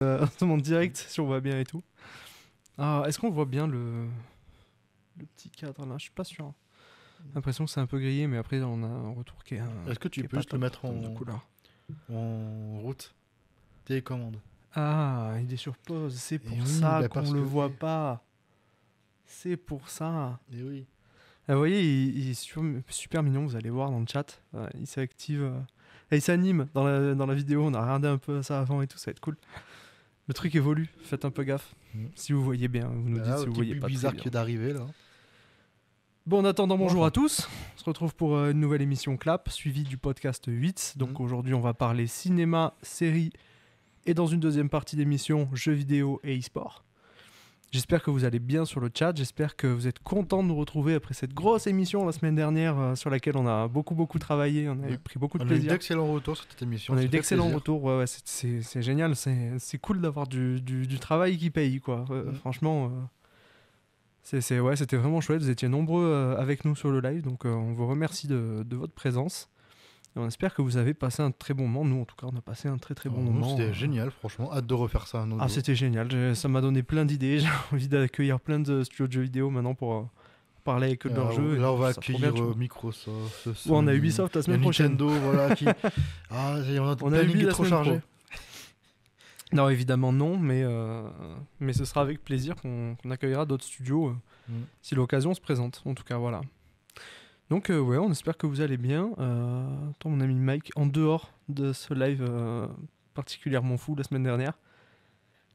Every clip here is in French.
En direct, si on voit bien et tout. Ah, est-ce qu'on voit bien le petit cadre là? Je suis pas sûr. J'ai l'impression que c'est un peu grillé, mais après on a un retour qui est Est-ce que tu qui est peux pas juste le top mettre termes de couleur. en route télécommande? Ah, il est sur pause. C'est Et pour oui, ça bah qu'on parce le que. voit pas. C'est pour ça. Et oui. Ah, vous voyez, il est super mignon. Vous allez voir dans le chat. Il s'active. Et il s'anime dans la vidéo. On a regardé un peu ça avant et tout. Ça va être cool. Le truc évolue. Faites un peu gaffe. Mm. Si vous voyez bien, vous nous Bah dites là, si le vous petit voyez but pas très bizarre bien. qui est d'arriver là. Bon, en attendant, bonjour Enfin. à tous. On se retrouve pour une nouvelle émission Clap, suivie du podcast 8. Donc aujourd'hui, on va parler cinéma, séries et dans une deuxième partie d'émission, jeux vidéo et e-sport. J'espère que vous allez bien sur le chat. J'espère que vous êtes contents de nous retrouver après cette grosse émission la semaine dernière sur laquelle on a beaucoup travaillé. On a pris beaucoup de On a eu plaisir. d'excellents retours sur cette émission. On a ça eu fait d'excellents plaisir. retours. Ouais, c'est génial. C'est cool d'avoir du travail qui paye, quoi. Franchement. C'était vraiment chouette, vous étiez nombreux avec nous sur le live, donc on vous remercie de votre présence. Et on espère que vous avez passé un très bon moment. Nous, en tout cas, on a passé un très bon moment. C'était génial, franchement. Hâte de refaire ça un autre jour. C'était génial. Ça m'a donné plein d'idées. J'ai envie d'accueillir plein de studios de jeux vidéo maintenant pour parler avec eux de leurs jeux. Là, on va Ça trop accueillir bien, Microsoft. Ouais, on a Ubisoft la semaine prochaine. Nintendo, voilà. On a Ubi est la trop semaine chargé. pro. Non, évidemment non, mais ce sera avec plaisir qu'on accueillera d'autres studios si l'occasion se présente. En tout cas, voilà. Donc ouais, on espère que vous allez bien. Toi, mon ami Mike, en dehors de ce live particulièrement fou la semaine dernière,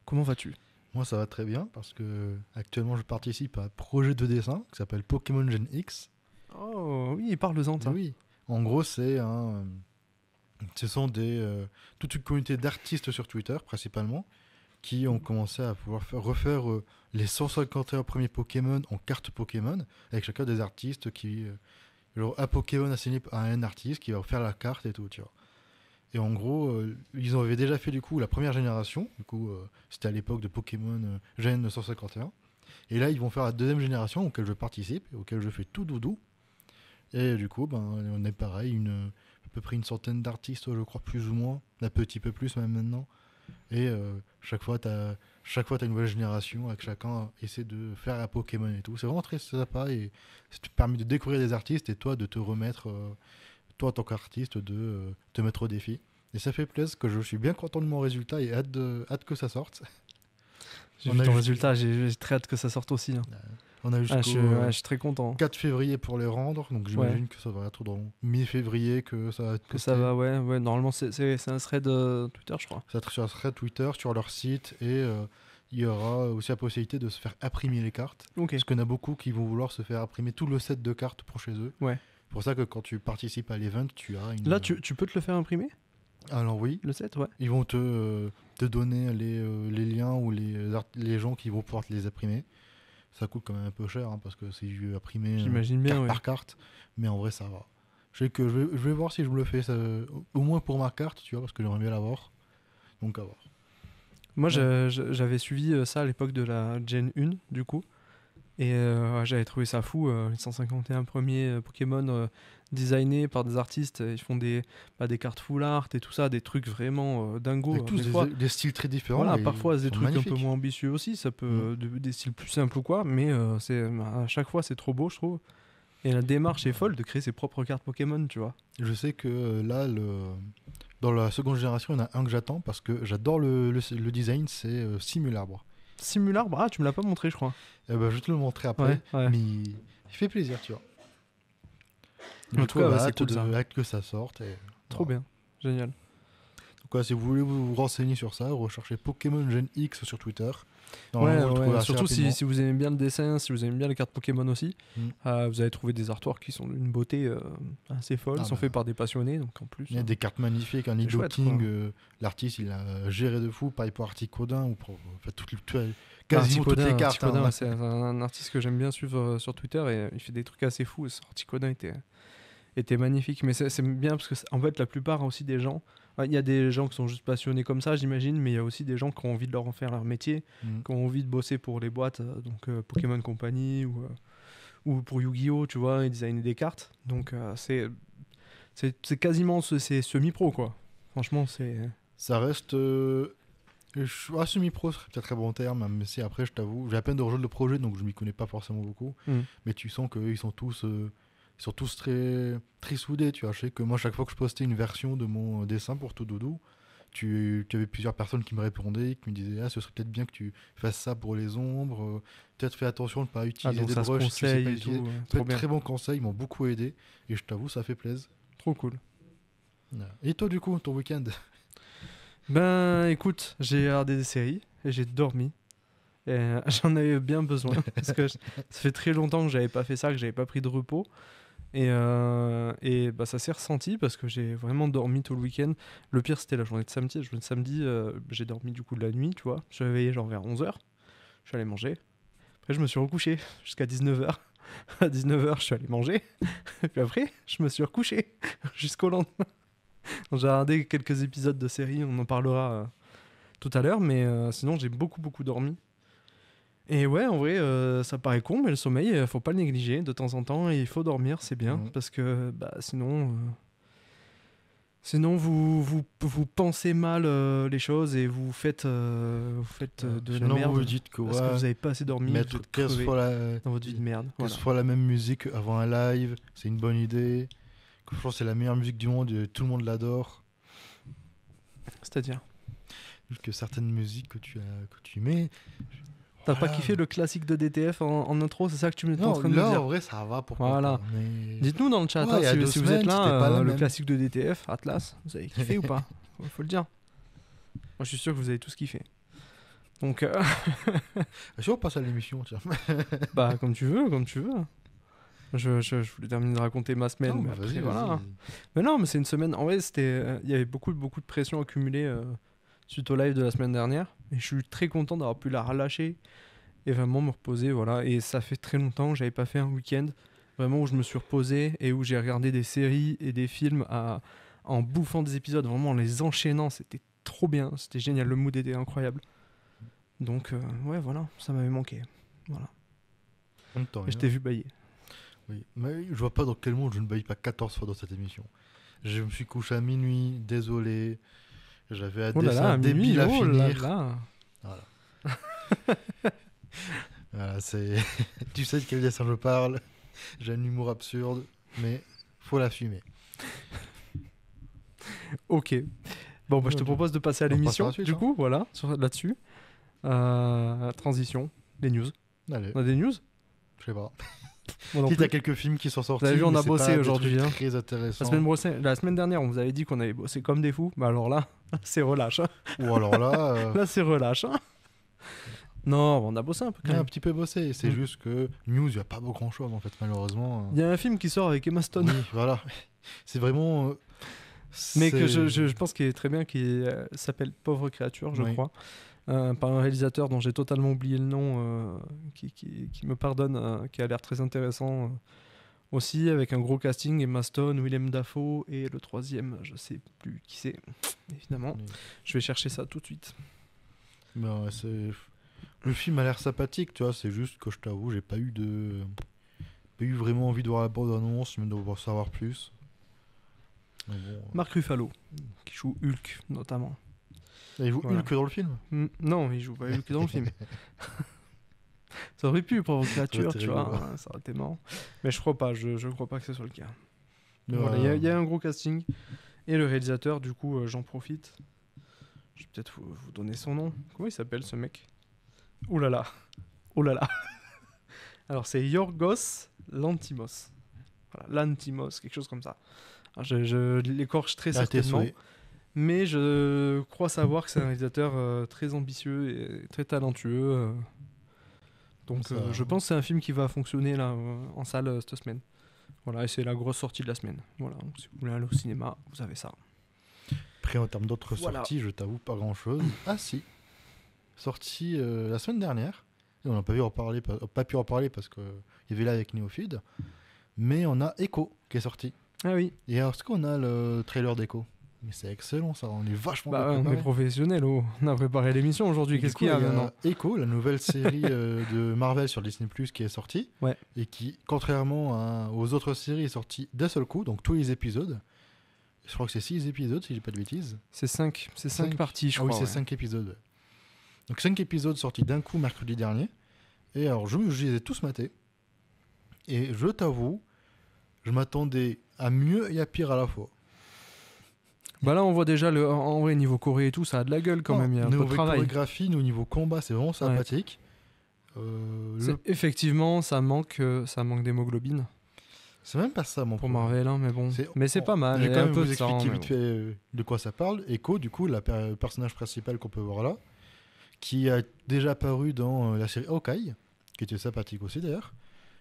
comment vas-tu? Moi, ça va très bien parce que actuellement, je participe à un projet de dessin qui s'appelle Pokémon Gen X. Oh oui, parle-en. Oui. En gros, ce sont toute une communauté d'artistes sur Twitter, principalement, qui ont commencé à pouvoir refaire les 151 premiers Pokémon en cartes Pokémon, avec chacun des artistes qui... genre un Pokémon assigné à un artiste qui va faire la carte et tout, tu vois. Et en gros, ils avaient déjà fait du coup la première génération, du coup c'était à l'époque de Pokémon Gen 151. Et là, ils vont faire la deuxième génération auquel je participe, auquel je fais tout doudou. Et du coup, on est pareil, à peu près une centaine d'artistes, je crois, plus ou moins, un petit peu plus même maintenant. Et chaque fois, t'as une nouvelle génération avec chacun essaie de faire un Pokémon et tout. C'est vraiment très sympa et ça te permet de découvrir des artistes et toi de te remettre, toi en tant qu'artiste, de te mettre au défi. Et ça fait plaisir que je suis bien content de mon résultat et hâte que ça sorte. J'ai vu ton résultat, j'ai très hâte que ça sorte aussi. Hein. On a jusqu'au je suis très content. 4 février pour les rendre, donc j'imagine que ça va être dans mi-février que ça va être posté. Que ça va, ouais. Normalement, c'est un thread Twitter, je crois. Ça va être sur un thread Twitter, sur leur site, et il y aura aussi la possibilité de se faire imprimer les cartes. Okay. Parce qu'il y en a beaucoup qui vont vouloir se faire imprimer tout le set de cartes pour chez eux. Ouais. C'est pour ça que quand tu participes à l'event, tu as une... Là, tu peux te le faire imprimer? Alors oui. Le set, ouais. Ils vont te donner les liens ou les gens qui vont pouvoir te les imprimer. Ça coûte quand même un peu cher, hein, parce que c'est imprimé carte par carte. Mais en vrai, ça va. Je sais que je vais voir si je me le fais, au moins pour ma carte, tu vois, parce que j'aimerais bien l'avoir. Donc à voir. Moi, j'avais suivi ça à l'époque de la Gen 1, du coup. Et j'avais trouvé ça fou, les 151 premiers Pokémon designés par des artistes. Ils font des cartes full art et tout ça, des trucs vraiment dingos. Avec tous des styles très différents. Voilà, parfois des trucs magnifiques. Un peu moins ambitieux aussi, ça peut des styles plus simples ou quoi, mais à chaque fois c'est trop beau, je trouve. Et la démarche est folle de créer ses propres cartes Pokémon, tu vois. Je sais que là, dans la seconde génération, il y en a un que j'attends parce que j'adore le design, c'est Simularbre. Simularbre, ah, tu me l'as pas montré, je crois. Je vais te le montrer après, ouais. Mais il fait plaisir, tu vois. En tout cas, c'est cool, hâte que ça sorte. Et, trop bien, génial. Donc, si vous voulez vous renseigner sur ça, recherchez Pokémon Gen X sur Twitter. Surtout si vous aimez bien le dessin, si vous aimez bien les cartes Pokémon aussi, vous allez trouver des artworks qui sont d'une beauté assez folle, sont faits par des passionnés, donc en plus. Il y a des cartes magnifiques, un Nidoking, l'artiste il a géré de fou, pareil pour Articodin ou pour quasiment toutes les cartes. Articodin, c'est un artiste que j'aime bien suivre sur Twitter et il fait des trucs assez fous. Articodin était magnifique, mais c'est bien parce que en fait la plupart aussi des gens, il y a des gens qui sont juste passionnés comme ça, j'imagine, mais il y a aussi des gens qui ont envie de leur en faire leur métier, qui ont envie de bosser pour les boîtes, donc Pokémon Company ou pour Yu-Gi-Oh, tu vois, et designer des cartes. Donc c'est quasiment c'est semi-pro, quoi. Franchement, c'est... Ça reste Semi-pro serait peut-être un bon terme, même si après, je t'avoue, j'ai à peine de rejoindre le projet, donc je m'y connais pas forcément beaucoup. Mais tu sens qu'ils sont tous, très, très soudés, tu vois. Je sais que moi, chaque fois que je postais une version de mon dessin pour Tout Doudou, tu avais plusieurs personnes qui me répondaient, qui me disaient ce serait peut-être bien que tu fasses ça pour les ombres, peut-être fais attention de ne pas utiliser donc des ça se brushes si tu sais conseille pas et utiliser. tout. Très, Trop bien. très bons conseils, ils m'ont beaucoup aidé, et je t'avoue, ça fait plaisir. Trop cool. Et toi, du coup, ton week-end? Ben écoute, j'ai regardé des séries et j'ai dormi. Et j'en avais bien besoin parce que ça fait très longtemps que j'avais pas fait ça, que j'avais pas pris de repos. Et bah, ça s'est ressenti parce que j'ai vraiment dormi tout le week-end. Le pire, c'était la journée de samedi. La journée de samedi, j'ai dormi du coup de la nuit, tu vois. Je suis réveillé genre vers 11h. Je suis allé manger. Après, je me suis recouché jusqu'à 19h. À 19h, je suis allé manger. Et puis après, je me suis recouché jusqu'au lendemain. Donc, j'ai regardé quelques épisodes de série, on en parlera tout à l'heure. Mais sinon, j'ai beaucoup, beaucoup dormi. Et ouais, en vrai, ça paraît con, mais le sommeil, faut pas le négliger de temps en temps. Et il faut dormir, c'est bien. Parce que bah, sinon vous pensez mal les choses et vous faites de la Sinon, merde. vous dites que, Parce que vous avez pas assez dormi, vous mettre êtes 15 crevé fois la, dans votre vie de merde. que Voilà. ce soit la même musique avant un live, c'est une bonne idée. Que je pense que c'est la meilleure musique du monde et tout le monde l'adore. C'est-à-dire, Que certaines musiques que tu mets. t'as voilà. pas kiffé le classique de DTF en intro, c'est ça que tu es en Non, train de me là, dire? en vrai, ça va, pourquoi Voilà. pas. Mais... Dites-nous dans le chat Ouais, hein, il y a 2 si vous semaines, êtes là, c'était pas la le même. classique de DTF, Atlas, vous avez kiffé ou pas? Faut le dire. Moi, je suis sûr que vous avez tous kiffé. Donc, Si on passe à l'émission, tiens. bah, comme tu veux, comme tu veux. Je voulais terminer de raconter ma semaine, Non, mais bah, après, vas-y, voilà. vas-y. Mais non, mais c'est une semaine. En vrai, il y avait beaucoup de pression accumulée suite au live de la semaine dernière. Et je suis très content d'avoir pu la relâcher et vraiment me reposer, voilà. Et ça fait très longtemps que j'avais pas fait un week-end vraiment où je me suis reposé et où j'ai regardé des séries et des films en bouffant des épisodes, vraiment en les enchaînant. C'était trop bien, c'était génial. Le mood était incroyable. Donc, ouais, voilà, ça m'avait manqué. Voilà. En même temps, Et je t'ai vu bailler. Oui, mais je vois pas dans quel monde je ne baille pas 14 fois dans cette émission. Je me suis couché à minuit, désolé. J'avais un Oh là là, dessin à minuit, débile à oh là finir. là. Voilà. Voilà, c'est... tu sais de quel dessin je parle. J'ai un humour absurde, mais faut l'assumer. Ok. Bon, bah, je te propose de passer à On passe à l'émission, la suite, du hein. coup, voilà, là-dessus. Transition, les news. Allez, On a des news? je sais pas. Moi non Si plus. t'as quelques films qui sont sortis, Vous avez vu, on mais a c'est bossé pas des aujourd'hui, trucs hein. très intéressants. La semaine dernière, on vous avait dit qu'on avait bossé comme des fous. Bah alors là, c'est relâche. Hein. Ou alors là, Là, c'est relâche. Hein. Non, on a bossé un peu quand il y a un même. petit peu bossé. C'est juste que news, il n'y a pas grand chose en fait, malheureusement. Il y a un film qui sort avec Emma Stone. Oui, voilà. C'est vraiment. Mais que c'est- je pense qu'il est très bien, qui s'appelle Pauvre créature, je Oui. crois. Par un réalisateur dont j'ai totalement oublié le nom, qui me pardonne, qui a l'air très intéressant aussi, avec un gros casting, Emma Stone, Willem Dafoe, et le troisième, je sais plus qui c'est, évidemment. Oui. Je vais chercher ça tout de suite. Ben, le film a l'air sympathique, tu vois. C'est juste que je t'avoue, j'ai pas eu vraiment envie de voir la bande-annonce, même de vouloir savoir plus. Mais bon, Mark Ruffalo, qui joue Hulk, notamment. il joue Voilà. Hulk dans le film. Non, il joue pas Hulk dans le film. Ça aurait pu, Pauvre créature, été tu vois, rigolo. hein, ça aurait été marrant. Mais je crois pas, je crois pas que ce soit le cas. Mais Voilà, voilà. il y a un gros casting. Et le réalisateur, du coup, j'en profite. Je vais peut-être vous donner son nom. Comment il s'appelle ce mec? Ouh là là. Oh là là. Alors c'est Yorgos Lanthimos. Voilà, Lanthimos, quelque chose comme ça. Alors, je l'écorche très Ah, tes certainement. souhaits. Mais je crois savoir que c'est un réalisateur très ambitieux et très talentueux. Donc Ça, je pense que c'est un film qui va fonctionner là en salle cette semaine. Voilà, et c'est la grosse sortie de la semaine. Voilà, donc si vous voulez aller au cinéma, vous avez ça. Après, en termes d'autres Voilà. sorties, je t'avoue pas grand-chose. Ah si, sorti la semaine dernière. Et on n'a pas pu en parler parce qu'il y avait là avec Neofeed. Mais on a Echo qui est sorti. Ah oui, Et alors, est-ce qu'on a le trailer d'Echo? Mais c'est excellent ça, on est vachement bah, bien on est préparé. professionnels, oh. On a préparé l'émission aujourd'hui. Et du Qu'est-ce coup, qu'il y a il y maintenant? a Echo, la nouvelle série de Marvel sur Disney Plus qui est sortie. Ouais. Et qui, contrairement aux autres séries, est sortie d'un seul coup, donc tous les épisodes. Je crois que c'est 6 épisodes, si j'ai pas de bêtises. C'est 5 Cinq. parties, je Ah oui, crois. c'est ouais. 5 épisodes. Donc 5 épisodes sortis d'un coup mercredi dernier. Et alors, je les ai tous matés. Et je t'avoue, je m'attendais à mieux et à pire à la fois. Bah là, on voit déjà, en vrai, niveau Corée et tout, ça a de la gueule quand Non, même, il y a un peu de niveau travail. chorégraphie, au niveau combat, c'est vraiment sympathique. Effectivement, ça manque d'hémoglobine C'est même pas ça, mon pour problème. Marvel, hein, mais bon. Mais c'est pas mal, Je il vais y a quand un même peu vous de sang. expliquer mais vite bon. fait de quoi ça parle. Echo, du coup, le personnage principal qu'on peut voir là, qui a déjà apparu dans la série Hawkeye, qui était sympathique aussi d'ailleurs.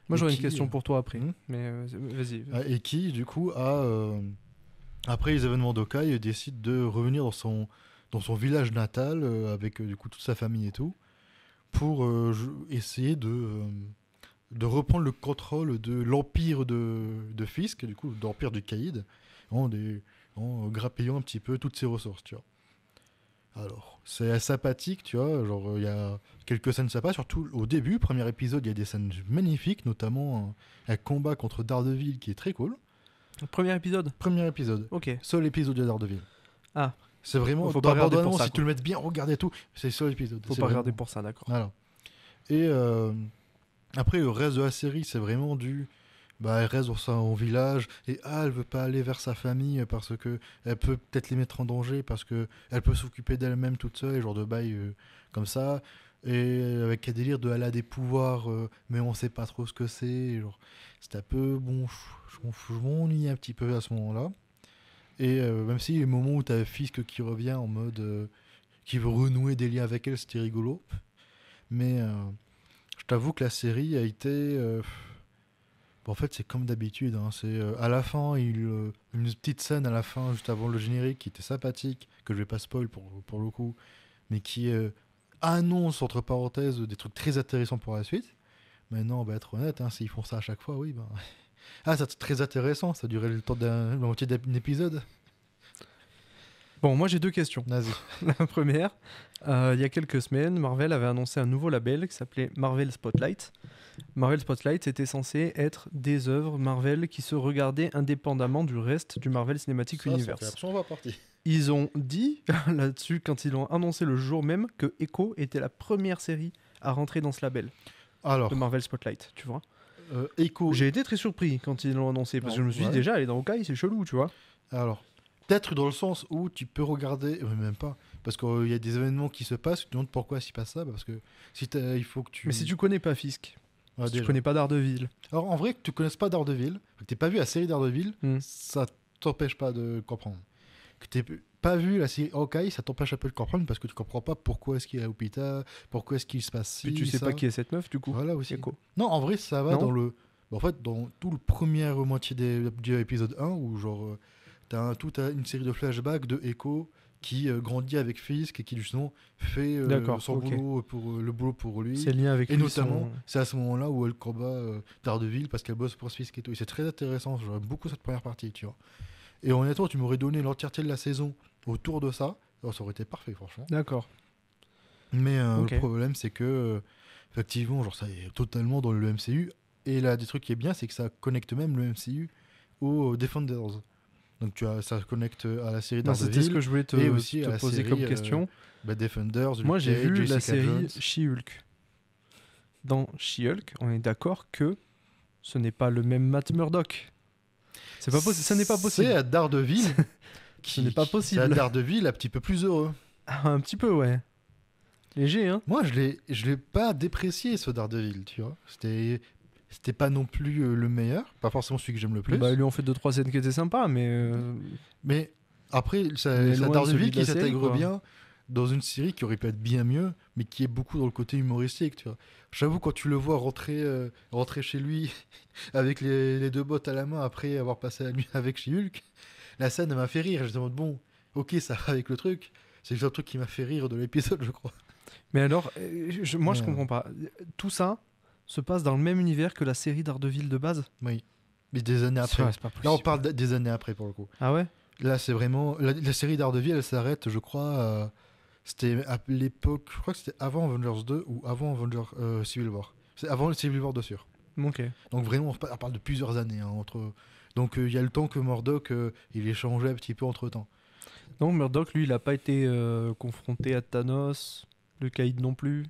Moi, Et j'aurais une qui, question pour toi après, hmm. mais vas-y. Et qui, du coup, après les événements d'Hawkeye, décide de revenir dans son village natal avec du coup toute sa famille et tout, pour essayer de reprendre le contrôle de l'empire de Fisk, du coup, d'empire du Caïd, en grappillant un petit peu toutes ses ressources, tu vois. Alors, c'est sympathique, tu vois, genre il y a quelques scènes sympas, surtout au début, premier épisode, il y a des scènes magnifiques, notamment un combat contre Daredevil qui est très cool. Premier épisode. Premier épisode, Ok. seul épisode de Daredevil. Ah. C'est vraiment, Faut pas dans la regarder pour bande-annonce, ça, si quoi. tu le mets bien, regarde et tout, c'est le seul épisode. Faut C'est pas regarder vraiment- pour ça, d'accord. Voilà. Et après, le reste de la série, c'est vraiment elle reste dans son village et elle veut pas aller vers sa famille parce que elle peut peut-être les mettre en danger parce que elle peut s'occuper d'elle-même toute seule, genre de bail comme ça. Et avec un délire elle a des pouvoirs, mais on sait pas trop ce que c'est. Genre, c'est un peu bon, je m'ennuie un petit peu à ce moment-là. Et même si les moments où t'as Fisk qui revient en mode qui veut renouer des liens avec elle, c'était rigolo. Mais je t'avoue que la série a été. En fait, c'est comme d'habitude. Hein, c'est à la fin, une petite scène à la fin, juste avant le générique, qui était sympathique, que je vais pas spoil pour le coup, mais qui annonce entre parenthèses des trucs très intéressants pour la suite. Mais non, être honnête, hein, s'ils font ça à chaque fois, oui. Ah, c'est très intéressant. Ça durait le temps la moitié d'un épisode. Bon, moi j'ai deux questions. Vas-y. La première, il y a quelques semaines, Marvel avait annoncé un nouveau label qui s'appelait Marvel Spotlight. Marvel Spotlight, c'était censé être des œuvres Marvel qui se regardaient indépendamment du reste du Marvel Cinematic Universe. On va partir. Ils ont dit là-dessus, quand ils l'ont annoncé le jour même, que Echo était la première série à rentrer dans ce label Alors, de Marvel Spotlight, tu vois. Echo. J'ai été très surpris quand ils l'ont annoncé, parce que je me suis dit Ouais. déjà, elle est dans Hawkeye, c'est chelou, tu vois. Alors, peut-être dans le sens où tu peux regarder, même pas, parce qu'il y a des événements qui se passent, tu te demandes pourquoi s'y passe ça, parce que il faut que tu. Mais si tu connais pas Fisk, Ouais, si tu déjà. connais pas Daredevil, Alors en vrai, que tu connaisses pas Daredevil, que tu pas vu la série Daredevil, ça t'empêche pas de comprendre. Que tu pas vu la série Hawkeye, ça t'empêche un peu de comprendre parce que tu comprends pas pourquoi est-ce qu'il est à l'hôpital, pourquoi est-ce qu'il se passe ci, puis tu sais ça. pas qui est cette meuf, du coup. Voilà aussi. Echo. Non, en vrai, ça va Non dans le. En fait, dans tout le premier moitié du épisode 1, où genre, t'as une série de flashbacks de Echo qui grandit avec Fisk et qui justement fait D'accord, son ok. boulot le boulot pour lui. C'est lié avec Et lui, notamment, c'est à ce moment-là où elle combat Daredevil parce qu'elle bosse pour Fisk et tout. Et c'est très intéressant, j'aurais beaucoup cette première partie, tu vois. Et honnêtement, tu m'aurais donné l'entièreté de la saison autour de ça, alors ça aurait été parfait, franchement. D'accord. Mais Ok. le problème, c'est que, effectivement, genre, ça est totalement dans le MCU. Et là, des trucs qui est bien, c'est que ça connecte même le MCU aux Defenders. Donc ça connecte à la série Non, Daredevil. c'était ce que je voulais te, et aussi à te la poser série, comme question. Defenders, Luke Moi, j'ai Cage, vu la Jessica série Jones. She-Hulk. Dans She-Hulk, on est d'accord que ce n'est pas le même Matt Murdock. C'est pas ça n'est pas possible. C'est à Daredevil. Ce n'est pas possible. C'est à Daredevil un petit peu plus heureux. Ah, un petit peu, ouais. Léger, hein. Moi, je l'ai pas déprécié, ce Daredevil, tu vois. C'était pas non plus le meilleur, pas forcément celui que j'aime le plus. Bah, ils lui ont fait 2-3 scènes qui étaient sympas, mais Mais après, Mais c'est loin de celui Daredevil de la qui série, s'intègre quoi. bien dans une série qui aurait pu être bien mieux, mais qui est beaucoup dans le côté humoristique, tu vois. J'avoue, quand tu le vois rentrer chez lui avec les deux bottes à la main après avoir passé la nuit avec She-Hulk, la scène elle m'a fait rire. Je me demande, bon, ok, ça va avec le truc. C'est le seul truc qui m'a fait rire de l'épisode, je crois. Mais alors, moi je Ouais. comprends pas. Tout ça se passe dans le même univers que la série Daredevil de base. Oui. Mais des années après. Ouais, c'est pas possible. Là, on parle des années après, pour le coup. Ah ouais. Là, c'est vraiment. La série Daredevil, elle s'arrête, je crois. C'était à l'époque. Je crois que c'était avant Avengers 2 ou avant Avengers Civil War. C'est avant le Civil War de sûr. Ok. Donc, vraiment, on parle de plusieurs années. Hein, Donc, il y a le temps que Murdoch il ait changé un petit peu entre temps. Donc Murdock, lui, il a pas été confronté à Thanos. Le Caïd non plus.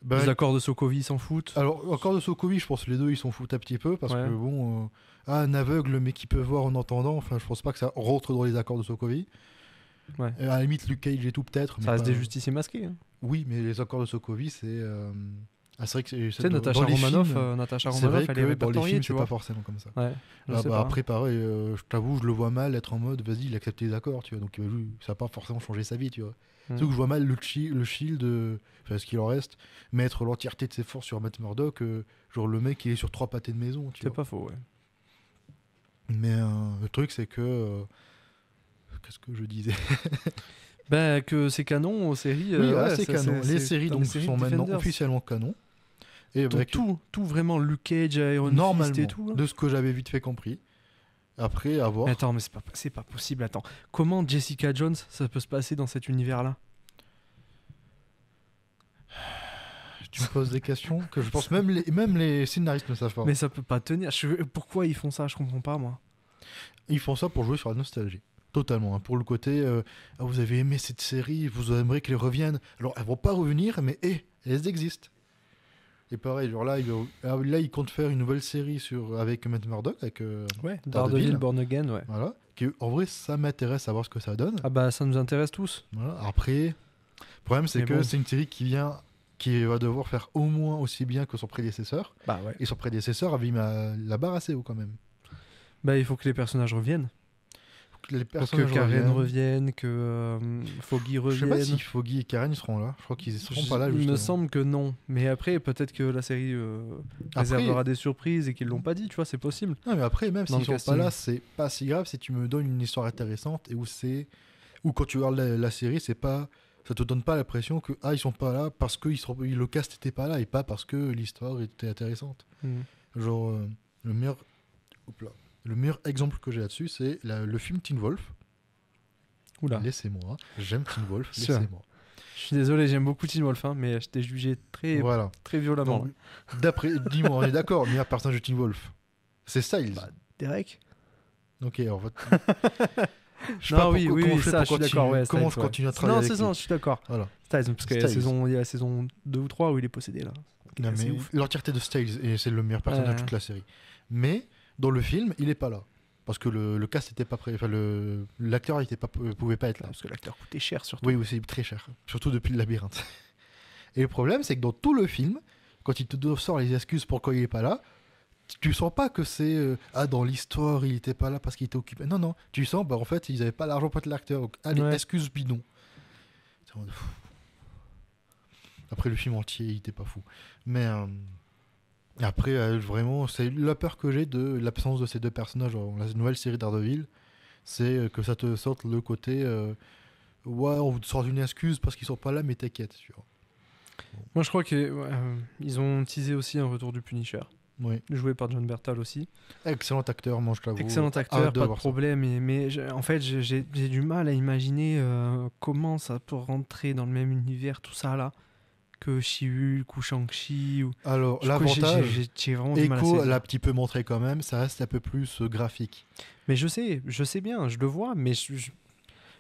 Bah, Les accords de Sokovie s'en foutent. alors, encore de Sokovie, je pense que les deux ils s'en foutent un petit peu parce Ouais. que bon, un aveugle mais qui peut voir en entendant, enfin, je pense pas que ça rentre dans les accords de Sokovie. Ouais. À la limite, Luke Cage et tout, peut-être. mais Ça reste pas- des justiciers masqués. Hein. Oui, mais les accords de Sokovie, c'est. Ah, c'est vrai que Tu sais, dans Natasha les Romanoff, films, c'est vrai elle est que dans les répertoriée, films, tu c'est vois. pas forcément comme ça. Ouais, je Ah sais bah, pas. après, pareil, je t'avoue, je le vois mal être en mode, vas-y, il accepte les accords, tu vois. Donc, ça va pas forcément changer sa vie, tu vois. Mm. Surtout que je vois mal le Shield, enfin, ce qu'il en reste, mettre l'entièreté de ses forces sur Matt Murdock, genre le mec, il est sur 3 pâtés de maison, tu C'est vois. pas faux, ouais. Mais le truc, c'est que. Qu'est-ce que je disais? Bah, que c'est canon aux séries. Oui, ouais, c'est canon. Les séries, dans donc, les séries sont de maintenant Defenders. officiellement canon. Et Donc, bah, tout vraiment Luke Cage, Iron Fist normalement, et tout. Hein. de ce que j'avais vite fait compris. Après, à voir. Mais attends, mais c'est pas possible. Attends, comment Jessica Jones, ça peut se passer dans cet univers-là? Tu me poses des questions que je pense même les scénaristes ne savent pas. Mais ça peut pas tenir. Pourquoi ils font ça? Je comprends pas, moi. Ils font ça pour jouer sur la nostalgie. Totalement. Hein. Pour le côté, ah, vous avez aimé cette série, vous aimeriez qu'elle revienne. Alors, elles vont pas revenir, mais elles existent. Et pareil, genre là, ils comptent faire une nouvelle série avec Matt Murdock, avec Ouais, Daredevil. Daredevil, Born Again, ouais. voilà. En vrai, ça m'intéresse à voir ce que ça donne. Ah bah, ça nous intéresse tous. Voilà. Après, le problème, c'est Mais que bon. c'est une série qui va devoir faire au moins aussi bien que son prédécesseur. Bah ouais. Et son prédécesseur avait mis la barre assez haut quand même. Bah, il faut que les personnages reviennent. Les Faut que personnages Karen revienne, que Foggy Je sais revienne. pas si Foggy et Karen seront là. Je crois qu'ils seront pas là. Il me Justement. semble que non. Mais après, peut-être que la série réservera des surprises et qu'ils l'ont pas dit, tu vois, c'est possible. Non, mais après, même Dans s'ils le sont casting. pas là, c'est pas si grave si tu me donnes une histoire intéressante et où quand tu regardes la série, c'est pas, ça te donne pas l'impression que ils sont pas là parce que le cast était pas là et pas parce que l'histoire était intéressante. Mm. Genre le meilleur exemple que j'ai là-dessus, c'est le film Teen Wolf. Oula. Laissez-moi, j'aime Teen Wolf, Sûr. laissez-moi. Je suis désolé, j'aime beaucoup Teen Wolf, hein, mais je t'ai jugé très, Voilà. très violemment. Donc, dis-moi, on est d'accord, le meilleur personnage de Teen Wolf, c'est Styles. Bah, Derek. Ok, alors je sais Non, pas oui, comment oui, je fais ça, pour je suis d'accord. Ouais, comment Styles, je ouais. continue à travailler Non, avec c'est ça, lui. je suis d'accord. Voilà. Styles, parce qu'il y a Styles. la saison 2 ou 3 où il est possédé, là. Non, C'est mais ouf. l'entièreté de Styles, et c'est le meilleur personnage Ouais. de toute la série. Mais dans le film, il est pas là. Parce que le cast était pas prêt. Enfin, l'acteur pouvait pas être là. Parce que l'acteur coûtait cher, surtout. Oui, c'est très cher. Surtout depuis le labyrinthe. Et le problème, c'est que dans tout le film, quand il te sort les excuses pourquoi il est pas là, tu sens pas que c'est dans l'histoire il était pas là parce qu'il était occupé. Non, non. Tu sens, en fait, ils avaient pas l'argent pour être l'acteur. Donc, allez, Ouais. excuse bidon. C'est en mode, pff. Après, le film entier, il était pas fou. Mais après, vraiment, c'est la peur que j'ai de l'absence de ces deux personnages dans la nouvelle série Daredevil. C'est que ça te sorte le côté ouais, on vous sort une excuse parce qu'ils sont pas là, mais t'inquiète. Tu vois. Moi, je crois qu'ils ont teasé aussi un retour du Punisher, Oui. joué par John Bertal aussi. Excellent acteur, moi je t'avoue. Excellent Hâte acteur, pas de voir ça. problème. En fait, j'ai du mal à imaginer comment ça peut rentrer dans le même univers, tout ça là, que She-Hulk ou Shang-Chi. Alors, Je crois que l'avantage, j'ai vraiment du mal à Echo saisir. l'a petit peu montré quand même, ça reste un peu plus graphique. Mais je sais bien, je le vois, mais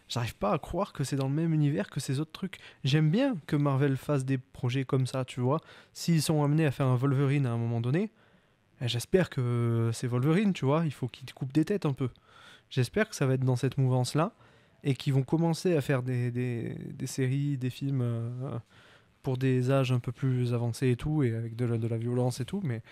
j'arrive pas à croire que c'est dans le même univers que ces autres trucs. J'aime bien que Marvel fasse des projets comme ça, tu vois. S'ils sont amenés à faire un Wolverine à un moment donné, j'espère que c'est Wolverine, tu vois. Il faut qu'ils coupent des têtes un peu. J'espère que ça va être dans cette mouvance-là et qu'ils vont commencer à faire des séries, des films pour des âges un peu plus avancés et tout, et avec de la violence et tout, mais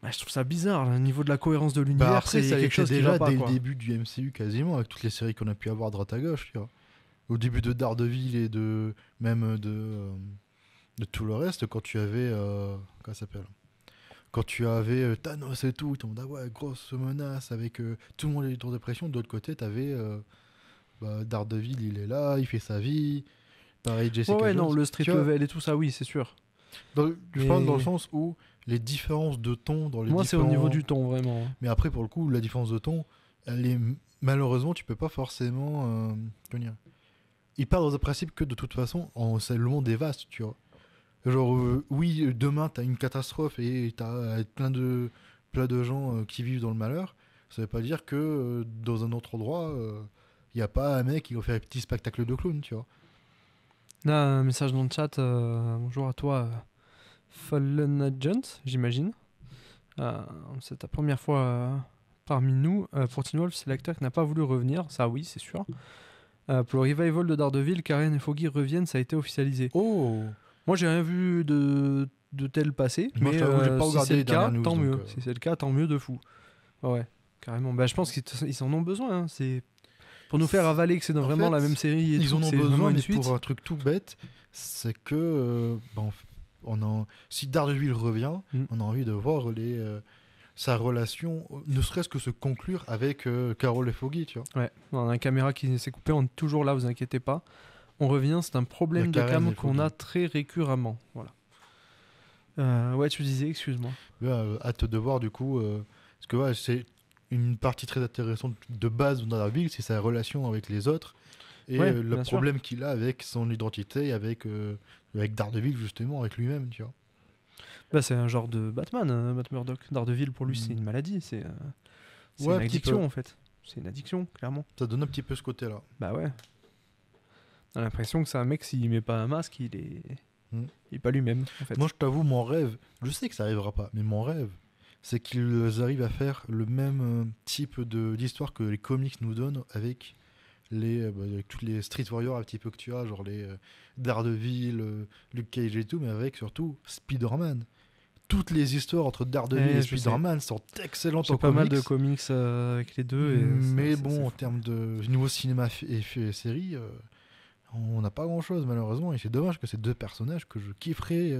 je trouve ça bizarre, là, au niveau de la cohérence de l'univers, Après, c'est ça a quelque été chose qui déjà va pas, dès quoi. le début du MCU quasiment, avec toutes les séries qu'on a pu avoir à droite à gauche. Tu vois. Au début de Daredevil et même de tout le reste, quand tu avais. Comment ça s'appelle ? Quand tu avais Thanos et tout, ils t'ont dit ah ouais, grosse menace avec tout le monde est en dépression. De l'autre côté, t'avais Daredevil, il est là, il fait sa vie. Pareil, Jessica Ouais, Jones. non, le street Tu vois, level et tout ça, oui, c'est sûr. je pense dans le sens où les différences de ton dans les Moi, c'est au différents... niveau du ton, vraiment. Mais après, pour le coup, la différence de ton, elle est... malheureusement, tu peux pas forcément... comment dire ? Il part dans le principe que de toute façon, le monde est vaste, tu vois. Genre, oui, demain, t'as une catastrophe et t'as plein de gens qui vivent dans le malheur. Ça veut pas dire que dans un autre endroit, il n'y a pas un mec qui va faire un petit spectacle de clown, tu vois. Là, un message dans le chat. Bonjour à toi, Fallen Agent, j'imagine. C'est ta première fois parmi nous. Pour Teen Wolf, c'est l'acteur qui n'a pas voulu revenir. Ça, oui, c'est sûr. Pour le revival de Daredevil, Karen et Foggy reviennent, ça a été officialisé. Oh. Moi, j'ai rien vu de tel passé, Moi, mais je t'avoue, j'ai pas si regardé c'est le les dernières cas, news, tant donc, mieux. Si c'est le cas, tant mieux de fou. Ouais, carrément. Bah, je pense qu'ils en ont besoin. Hein. C'est pour nous faire avaler que c'est En vraiment fait, la même série. Et ils tout, en que ont c'est vraiment besoin, une mais suite. pour un truc tout bête, c'est que si Daredevil revient, on a envie de voir sa relation, ne serait-ce que se conclure avec Carol et Foggy, tu vois. Ouais, on a une caméra qui s'est coupée, on est toujours là, vous inquiétez pas. On revient, c'est un problème La de Karen cam et qu'on Foggy. a très récurremment. Voilà. Ouais, tu disais, excuse-moi. Hâte de voir du coup, parce que ouais, c'est une partie très intéressante de base de Daredevil, c'est sa relation avec les autres et Ouais, le bien sûr. problème qu'il a avec son identité, avec Daredevil justement, avec lui-même, tu vois. Bah, c'est un genre de Batman, Matt Murdock. Daredevil, pour lui, c'est Mm. une maladie. C'est Ouais, une un petit addiction, peu. en fait. C'est une addiction, clairement. Ça donne un petit peu ce côté-là. Bah ouais. On a l'impression que c'est un mec, s'il met pas un masque, il est pas lui-même, en fait. Moi, je t'avoue, mon rêve, je sais que ça arrivera pas, mais mon rêve, c'est qu'ils arrivent à faire le même type d'histoire que les comics nous donnent avec avec tous les Street Warriors un petit peu que tu as, genre les Daredevil, Luke Cage et tout, mais avec surtout Spider-Man. Toutes les histoires entre Daredevil et Je sais. Spider-Man sont excellentes J'ai en pas mal comics. de comics avec les deux. Et Mais c'est bon, en fou. termes de niveau cinéma et série, on n'a pas grand-chose malheureusement. Et c'est dommage que ces deux personnages que je kifferais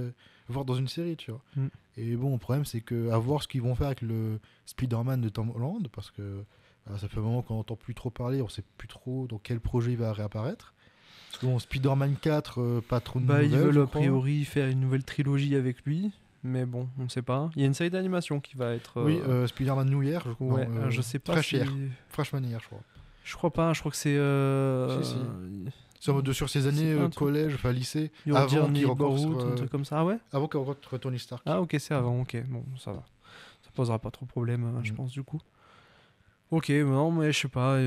voir dans une série, tu vois. Mm. Et bon, le problème c'est que à voir ce qu'ils vont faire avec le Spider-Man de Tom Holland, parce que ça fait un moment qu'on n'entend plus trop parler, on sait plus trop dans quel projet il va réapparaître. Parce que bon, Spider-Man 4, pas trop de Bah, ils nouvelles, veulent je a crois. priori faire une nouvelle trilogie avec lui. Mais bon, on sait pas. Il y a une série d'animation qui va être. Oui, Spider-Man New Year, je crois. Ouais, Non, je sais pas Fresh si. Year. Freshman Year, je crois. Je crois pas, je crois que c'est. Si. C'est en mode sur ses années C'est pas un truc. collège, enfin lycée, Your avant Journey qu'il rencontre, Borrow, un truc comme ça. Ah ouais. avant qu'il rencontre Tony Stark. Ah ok, c'est avant, ok, bon, ça va. Ça posera pas trop de problème, je Mm. pense, du coup. Ok, non, mais je sais pas. À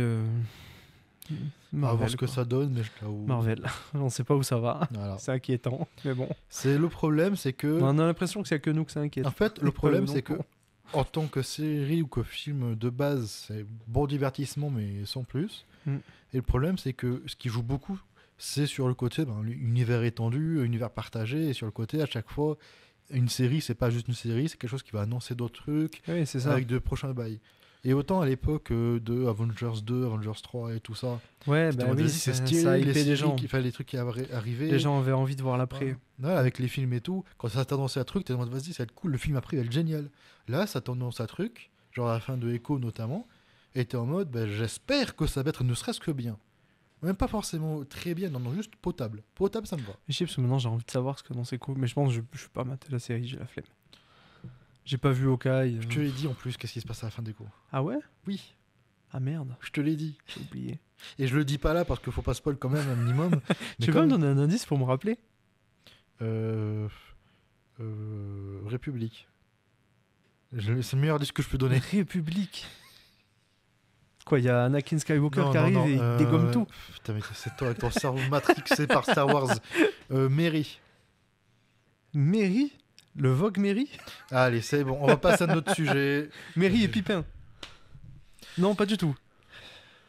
Marvel, voir ce que quoi. ça donne, mais je t'avoue. Marvel, on sait pas où ça va. Voilà. C'est inquiétant, mais bon. C'est le problème, c'est que. On a l'impression que c'est que nous que ça inquiète. En fait, le problème, c'est que Donc, en tant que série ou que film de base, c'est bon divertissement, mais sans plus. Mm. Et le problème, c'est que ce qui joue beaucoup, c'est sur le côté l'univers étendu, univers partagé, et sur le côté, à chaque fois, une série, c'est pas juste une série, c'est quelque chose qui va annoncer d'autres trucs, oui, c'est ça. avec de prochains bails. Et autant à l'époque de Avengers 2, Avengers 3 et tout ça, Ouais, c'était en bah mode, oui, vas-y, c'est ça stylé, a les hypé des séries gens. les trucs qui arrivaient. Les gens avaient envie de voir l'après. Ouais, avec les films et tout, quand ça tendance à truc, t'es en mode vas-y, ça va être cool, le film après il va être génial. Là, ça tendance à truc, genre à la fin de Echo notamment, et t'es en mode bah, j'espère que ça va être ne serait-ce que bien. Même pas forcément très bien, non, juste potable. Potable, ça me va. Je sais parce que maintenant j'ai envie de savoir ce que dans ces coups, mais je pense que je vais pas mater la série, j'ai la flemme. J'ai pas vu Hawkeye. Je te l'ai dit en plus, qu'est-ce qui se passe à la fin d'Echo. Ah ouais? Oui, Ah merde, je te l'ai dit. j'ai oublié. Et je le dis pas là parce qu'il faut pas spoil quand même un minimum. Tu peux me donner un indice pour me rappeler? République. C'est le meilleur disque que je peux donner. République. Quoi, il y a Anakin Skywalker Non, qui arrive et il dégomme tout. Putain, mais c'est toi avec ton cerveau matrixé par Star Wars. Mary. Mary? Le Vogue Mary? Allez, c'est bon, on va passer à notre sujet. Mary et Pipin. Non, pas du tout.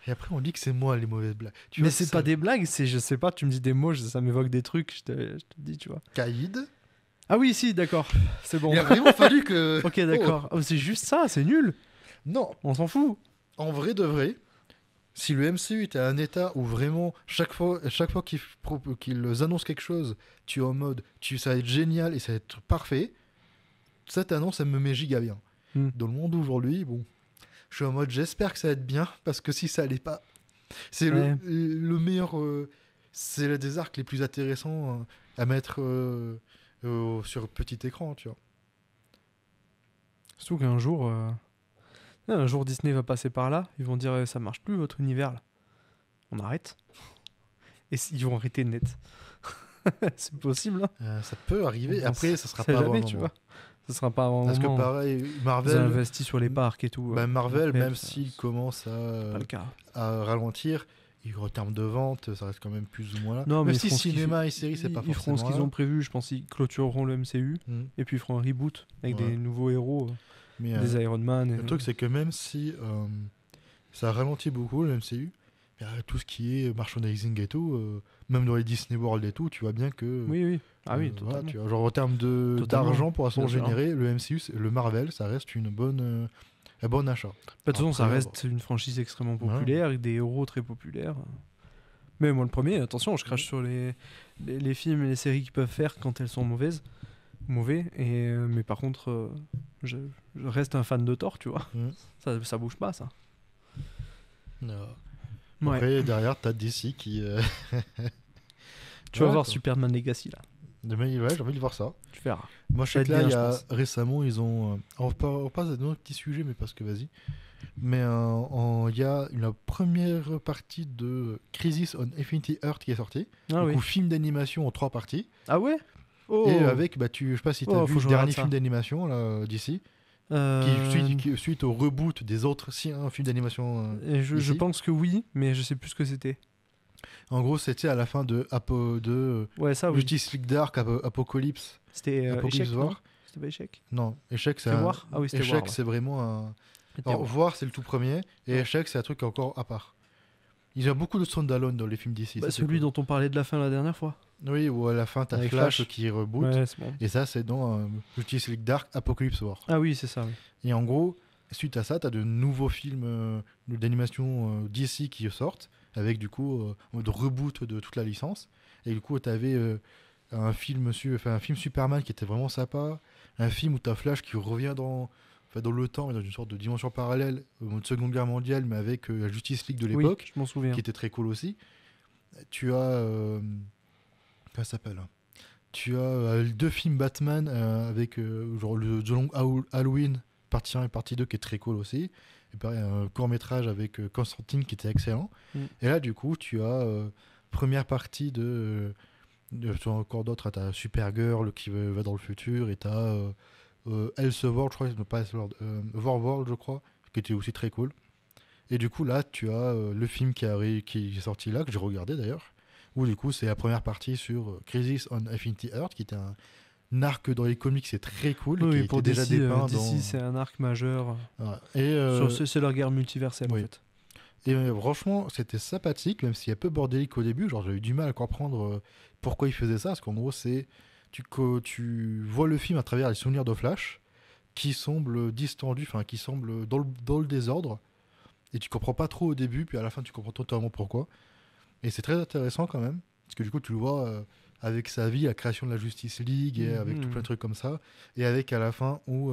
Et après, on dit que c'est moi les mauvaises blagues. Tu Mais vois, c'est pas des blagues, c'est, je sais pas, tu me dis des mots, ça m'évoque des trucs, je te dis, tu vois. Caïd. Ah oui, si, d'accord, c'est bon. Il a vraiment fallu que. Ok, d'accord. Oh, c'est juste ça, c'est nul. Non, On s'en fout. en vrai de vrai, si le MCU était à un état où vraiment, chaque fois qu'ils annoncent quelque chose, tu es en mode, ça va être génial et ça va être parfait, cette annonce, elle me met giga bien. Hmm. Dans le monde d'aujourd'hui, bon, je suis en mode, j'espère que ça va être bien, parce que si ça allait pas, c'est Ouais. le meilleur, c'est l'un des arcs les plus intéressants à mettre sur petit écran, tu vois. Surtout qu'un jour, Disney va passer par là, ils vont dire ça marche plus votre univers là. On arrête. Et ils vont arrêter net. C'est possible, hein. Ça peut arriver, On après, ça sera sait pas avant jamais, un tu moment. vois. Ça sera pas avant un Parce que moment. pareil, Ils Marvel, investissent sur les parcs et tout. Marvel Après, même ça- s'il commence c'est pas le cas. à ralentir, en termes de vente, ça reste quand même plus ou moins là. Non, mais même ils si feront ce qu'ils cinéma et série, c'est pas Ils feront forcément ce qu'ils là. ont prévu. Je pense qu'ils clôtureront le MCU et puis ils feront un reboot avec Ouais. des nouveaux héros, Mais des Iron Man. le truc, c'est que même si ça ralentit beaucoup le MCU, tout ce qui est merchandising et tout, même dans les Disney World et tout, tu vois bien que. Oui, oui. Ah oui, voilà, totalement. tu vois, genre en termes Totalement. d'argent pour Bien sûr. générer, le MCU, le Marvel, ça reste un bon achat. De toute façon, ça Après, reste une franchise extrêmement populaire, avec des héros très populaires. Mais moi, le premier, attention, je crache sur les films et les séries qu'ils peuvent faire quand elles sont mauvais. Mais par contre, je reste un fan de Thor, tu vois. Ça bouge pas, ça. Ouais. Après, derrière, t'as DC qui. Tu vas voir Superman Legacy, là. Ouais, j'ai envie de voir ça. Tu verras. Moi, je sais que bien, là, récemment, ils ont. On passe à un autre petit sujet, mais parce que vas-y. Mais il y a la première partie de Crisis on Infinity Earth qui est sortie. Ah oui. Film d'animation en 3 parties. Ah ouais. Et avec, je sais pas si t'as vu le dernier film ça. d'animation là, d'ici. Qui suite au reboot des autres films d'animation. Je pense que oui, mais je sais plus ce que c'était. En gros, c'était à la fin de ouais, ça, oui. Justice League Dark, Apocalypse. C'était Échec, War. non c'était pas Échec? Non, Échec, c'est War. Ah oui, c'était Échec, War, c'est vraiment un. Alors, War, c'est le tout premier, et Échec, c'est un truc encore à part. Il y a beaucoup de standalone dans les films d'ici. Celui dont on parlait de la fin la dernière fois. Oui, où à la fin, t'as Flash qui reboot. Ouais, c'est bon. Et ça, c'est dans Justice League Dark, Apocalypse War. Ah oui, c'est ça. Oui. Et en gros, suite à ça, t'as de nouveaux films d'animation d'ici qui sortent, avec du coup de reboot de toute la licence. Et du coup, t'avais un film Superman qui était vraiment sympa, un film où t'as Flash qui revient dans le temps, mais dans une sorte de dimension parallèle, de Seconde Guerre mondiale, mais avec la Justice League de l'époque, oui, je m'en souviens. qui était très cool aussi. Tu as... comment ça s'appelle ? Tu as 2 films Batman avec genre le The Long Halloween, partie 1 et partie 2, qui est très cool aussi. Et pareil, un court-métrage avec Constantine qui était excellent. Et là, du coup, tu as première partie de encore d'autres. Tu as Supergirl qui va dans le futur, et tu as Elseworld, je crois, pas Elseworld, Warworld, je crois, qui était aussi très cool. Et du coup, là, tu as le film qui est sorti là, que j'ai regardé d'ailleurs, où du coup, c'est la première partie sur Crisis on Infinity Earth, qui était un arc dans les comics, c'est très cool. Oui, qui pour était DC, déjà dépeint DC c'est un arc majeur. Ouais. Et c'est leur guerre multiverselle, en fait. Et franchement, c'était sympathique, même s'il y a un peu bordélique au début. Genre, j'ai eu du mal à comprendre pourquoi ils faisaient ça, parce qu'en gros, c'est tu vois le film à travers les souvenirs de Flash, qui semblent distendus, enfin, qui semblent dans le désordre, et tu comprends pas trop au début, puis à la fin, tu comprends totalement pourquoi. Et c'est très intéressant quand même, parce que du coup, tu le vois avec sa vie, la création de la Justice League, et avec tout plein de trucs comme ça, et avec à la fin où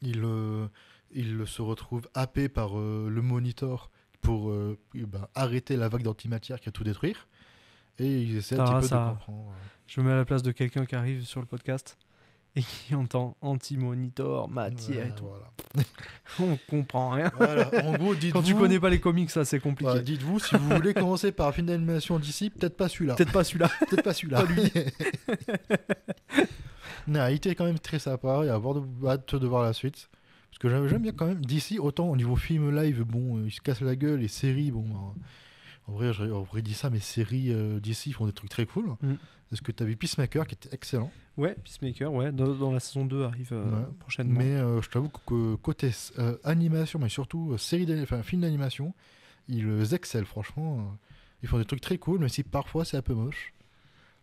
il se retrouve happé par le Monitor pour arrêter la vague d'antimatière qui va tout détruire. Et ils essaient un petit peu de comprendre. Je me mets à la place de quelqu'un qui arrive sur le podcast et qui entend anti-monitor, matière et tout. Voilà. On comprend rien. Voilà. En gros, quand tu connais pas les comics, ça c'est compliqué. Voilà, dites-vous, si vous voulez commencer par un film d'animation d'ici, peut-être pas celui-là. Peut-être pas celui-là. Peut-être pas celui-là. Pas lui. Non, il était quand même très sympa. Il y a hâte de voir la suite. Parce que j'aime bien quand même d'ici, autant au niveau film live, bon, ils se cassent la gueule, les séries, bon. En vrai, j'aurais dit ça, mais séries d'ici font des trucs très cool. Est-ce que tu as vu Peacemaker qui était excellent? Ouais, Peacemaker, ouais, dans la saison 2 arrive prochainement. Mais je t'avoue que côté animation, mais surtout film d'animation, ils excellent, franchement. Ils font des trucs très cool, même si parfois c'est un peu moche.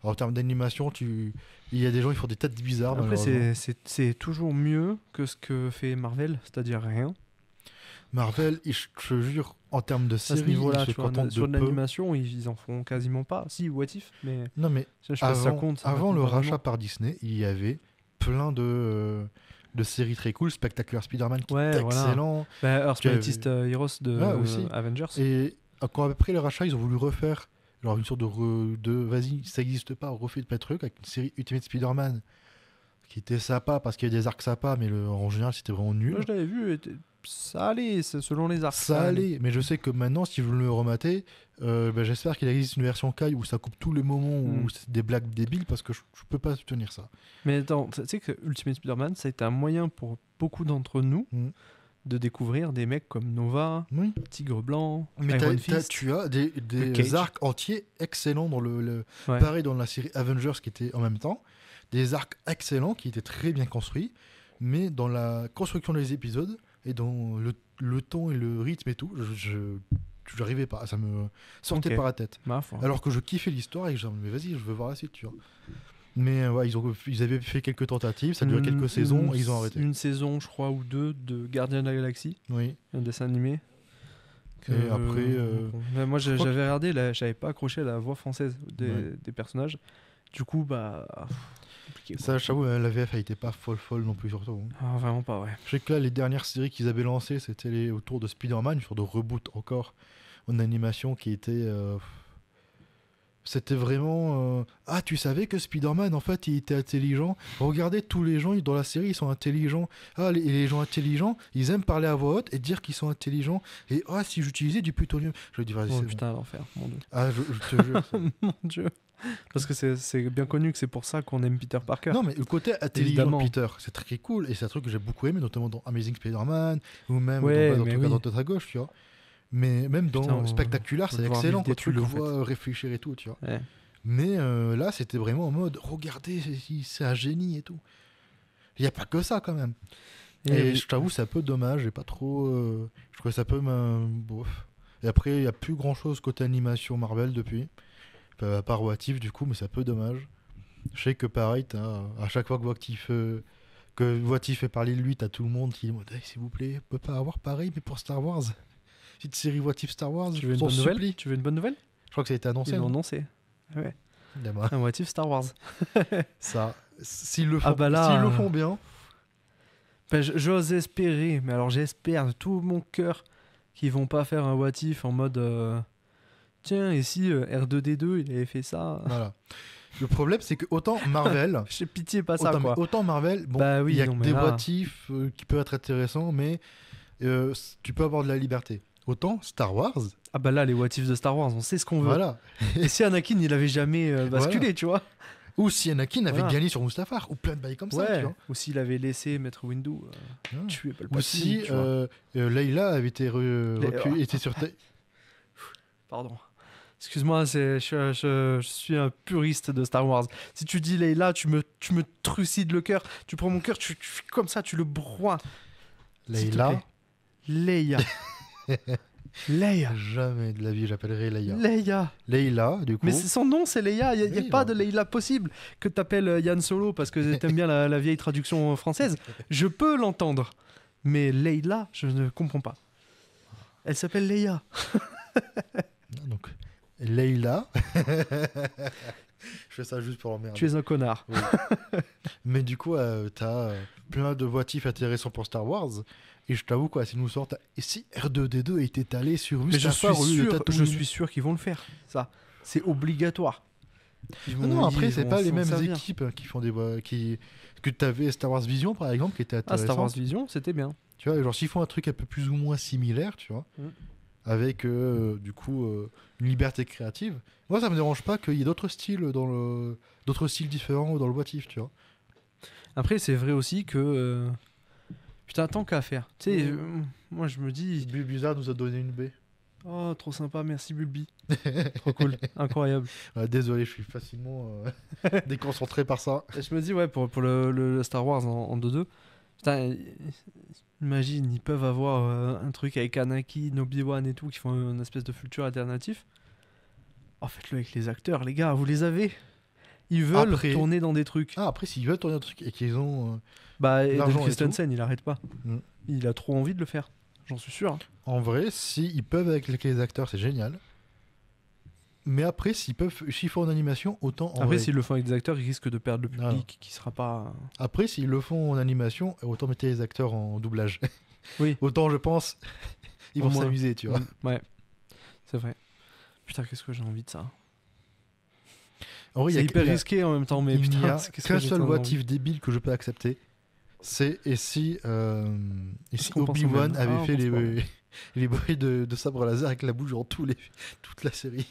Alors, en termes d'animation, il y a des gens qui font des têtes bizarres. Après, c'est toujours mieux que ce que fait Marvel, c'est-à-dire rien. Marvel, je te jure, en termes de série, à ce niveau-là, sur de l'animation, ils en font quasiment pas. Si, What If, mais non, mais je sais pas si ça compte. Avant le rachat par Disney, il y avait plein de séries très cool. Spectacular Spider-Man qui est excellent. Earth's Mightiest Heroes de Avengers. Et après le rachat, ils ont voulu refaire genre une sorte de vas-y, ça n'existe pas, on refait plein de trucs avec une série Ultimate Spider-Man qui était sympa parce qu'il y a des arcs sympas, mais en général c'était vraiment nul. Moi je l'avais vu, ça allait, selon les arcs. Ça allait, mais je sais que maintenant, si je veux le remater, j'espère qu'il existe une version Kai où ça coupe tous les moments où c'est des blagues débiles parce que je peux pas soutenir ça. Mais attends, tu sais que Ultimate Spider-Man, ça a été un moyen pour beaucoup d'entre nous de découvrir des mecs comme Nova, Oui. Tigre Blanc, Mais Iron Fist. tu as des Cage. arcs entiers excellents dans Ouais. pareil dans la série Avengers qui était en même temps. Des arcs excellents qui étaient très bien construits. Mais dans la construction des épisodes et dans le ton et le rythme et tout, je n'arrivais pas. Ça me sortait Ok. par la tête. Ma foi. Alors que je kiffais l'histoire et que genre, mais vas-y, je veux voir la suite, tu vois. Mais ouais, ils avaient fait quelques tentatives, ça a duré quelques saisons et ils ont arrêté. Une saison, je crois, ou deux de Gardien de la Galaxie, Oui. un dessin animé. Et après, Mais moi, je crois j'avais regardé, j'avais pas accroché à la voix française Ouais. des personnages. Du coup, bah. Compliqué, quoi. Ça, j'avoue, la VF elle était pas folle non plus, surtout. Hein. Ah, vraiment pas, ouais. Je sais que là, les dernières séries qu'ils avaient lancées, c'était autour de Spider-Man, sur de reboot encore en animation qui était. C'était vraiment. Ah, tu savais que Spider-Man, en fait, il était intelligent. Regardez, tous les gens dans la série, ils sont intelligents. Ah, les gens intelligents, ils aiment parler à voix haute et dire qu'ils sont intelligents. Et ah, si j'utilisais du plutonium. Je dis, vas-y, Oh c'est putain, l'enfer, mon dieu. bon. Ah, je te jure. Mon dieu. Parce que c'est bien connu que c'est pour ça qu'on aime Peter Parker. Non, mais le côté intelligent Évidemment. de Peter, c'est très cool. Et c'est un truc que j'ai beaucoup aimé, notamment dans Amazing Spider-Man, ou même Ouais, dans mais Truc oui. à droite à gauche, tu vois. Mais même dans Putain, Spectaculaire, on c'est va devoir excellent vivre des quand tu le tuiles, en fait. vois réfléchir et tout, tu vois. Ouais. Mais là, c'était vraiment en mode, regardez, c'est un génie et tout. Il n'y a pas que ça, quand même. Et je t'avoue, c'est un peu dommage, j'ai pas trop... je trouvais ça un peu... bof. Et après, il n'y a plus grand-chose côté animation Marvel depuis. À part What If, du coup, mais c'est un peu dommage. Je sais que pareil, à chaque fois que What If fait parler de lui, t'as tout le monde qui dit hey, s'il vous plaît, on peut pas avoir pareil, mais pour Star Wars. Petite série What If Star Wars, Tu je veux une t'en bonne nouvelle supplie. Tu veux une bonne nouvelle Je crois que ça a été annoncé. Ils l'ont non annoncé. Ouais. D'accord. Un What If Star Wars. Ça, s'ils le font, Ah bah là, s'ils le font bien. Ben, j'ose espérer, mais alors j'espère de tout mon cœur qu'ils vont pas faire un What If en mode tiens, et si R2D2 il avait fait ça. Voilà. Le problème, c'est que autant Marvel, J'ai pitié pas ça autant, quoi. autant Marvel, bon, Bah oui, il y a non, que mais des là- what if qui peuvent être intéressants, mais tu peux avoir de la liberté. Autant Star Wars, Ah bah là les What If de Star Wars, on sait ce qu'on veut. voilà. Et si Anakin il avait jamais basculé, Voilà. tu vois. Ou si Anakin avait Voilà. gagné sur Mustafar, ou plein de bails comme ça, tu Ouais. vois. Ou s'il avait laissé Maître Windu Ouais. tuer Ou Palpatine, si tu vois. Layla avait été était sur Pardon. Excuse-moi, je suis un puriste de Star Wars. Si tu dis Leila, tu me trucides le cœur. Tu prends mon cœur, tu fais comme ça, tu le broies. S'il te Layla. plaît. Leia. Leia. Jamais de la vie, j'appellerai Leia. Leia. Layla, du coup. Mais c'est son nom, c'est Leia. Il n'y a Oui, pas bah. de Leila possible. Que t'appelles Yann Solo parce que t'aimes bien la vieille traduction française. Je peux l'entendre. Mais Leila, je ne comprends pas. Elle s'appelle Leia. Donc, Layla. Je fais ça juste pour l'emmerder. Tu es un connard. Mais du coup, t'as plein de voitifs intéressants pour Star Wars. Et je t'avoue, quoi, s'ils nous sortent. Et si R2D2 était étalé sur Mais je Mustafar au lieu de Tatooine je suis sûr qu'ils vont le faire. Ça, c'est obligatoire. Non, après, c'est pas les mêmes équipes. équipes qui font des voix. Que t'avais Star Wars Vision, par exemple, qui était Ah, intéressant. Star Wars Vision, c'était bien. Tu vois, genre, s'ils font un truc un peu plus ou moins similaire, tu vois, Mm. avec du coup une liberté créative, moi ça me dérange pas qu'il y ait d'autres styles d'autres styles différents dans le boitif, tu vois. Après, c'est vrai aussi que. Putain, tant qu'à faire. Tu sais, moi je me dis. Bizarre nous a donné une baie. Oh, trop sympa, merci Bulbi. Trop cool, incroyable. Désolé, je suis facilement déconcentré par ça. Et je me dis, ouais, pour le Star Wars en 2-2, putain, imagine, ils peuvent avoir un truc avec Anakin, Obi-Wan et tout, qui font une espèce de futur alternatif. Oh, faites-le avec les acteurs, les gars, vous les avez. Ils veulent Après- tourner dans des trucs. Ah, après, s'ils veulent tourner un truc et qu'ils ont. Bah, Hayden l'argent et Christensen, il arrête pas. Mm. Il a trop envie de le faire, j'en suis sûr. Hein. En vrai, s'ils peuvent avec les acteurs, c'est génial. Mais après, s'ils font en animation, autant en Après, vrai. s'ils le font avec des acteurs, ils risquent de perdre le Ah. public, qui sera pas. Après, s'ils le font en animation, autant mettre les acteurs en doublage. Oui. Autant, je pense, ils Au vont moins. s'amuser, tu vois. Ouais, c'est vrai. Putain, qu'est-ce que j'ai envie de ça. En vrai, C'est hyper il y a- risqué en même temps, mais il n'y putain, a qu'est-ce que qu'un j'ai seul envie. motif débile que je peux accepter. C'est et si qu'on pense au Obi-Wan même. avait Ah, on fait pense pas au les bruits de sabre laser avec la bouche dans toute la série.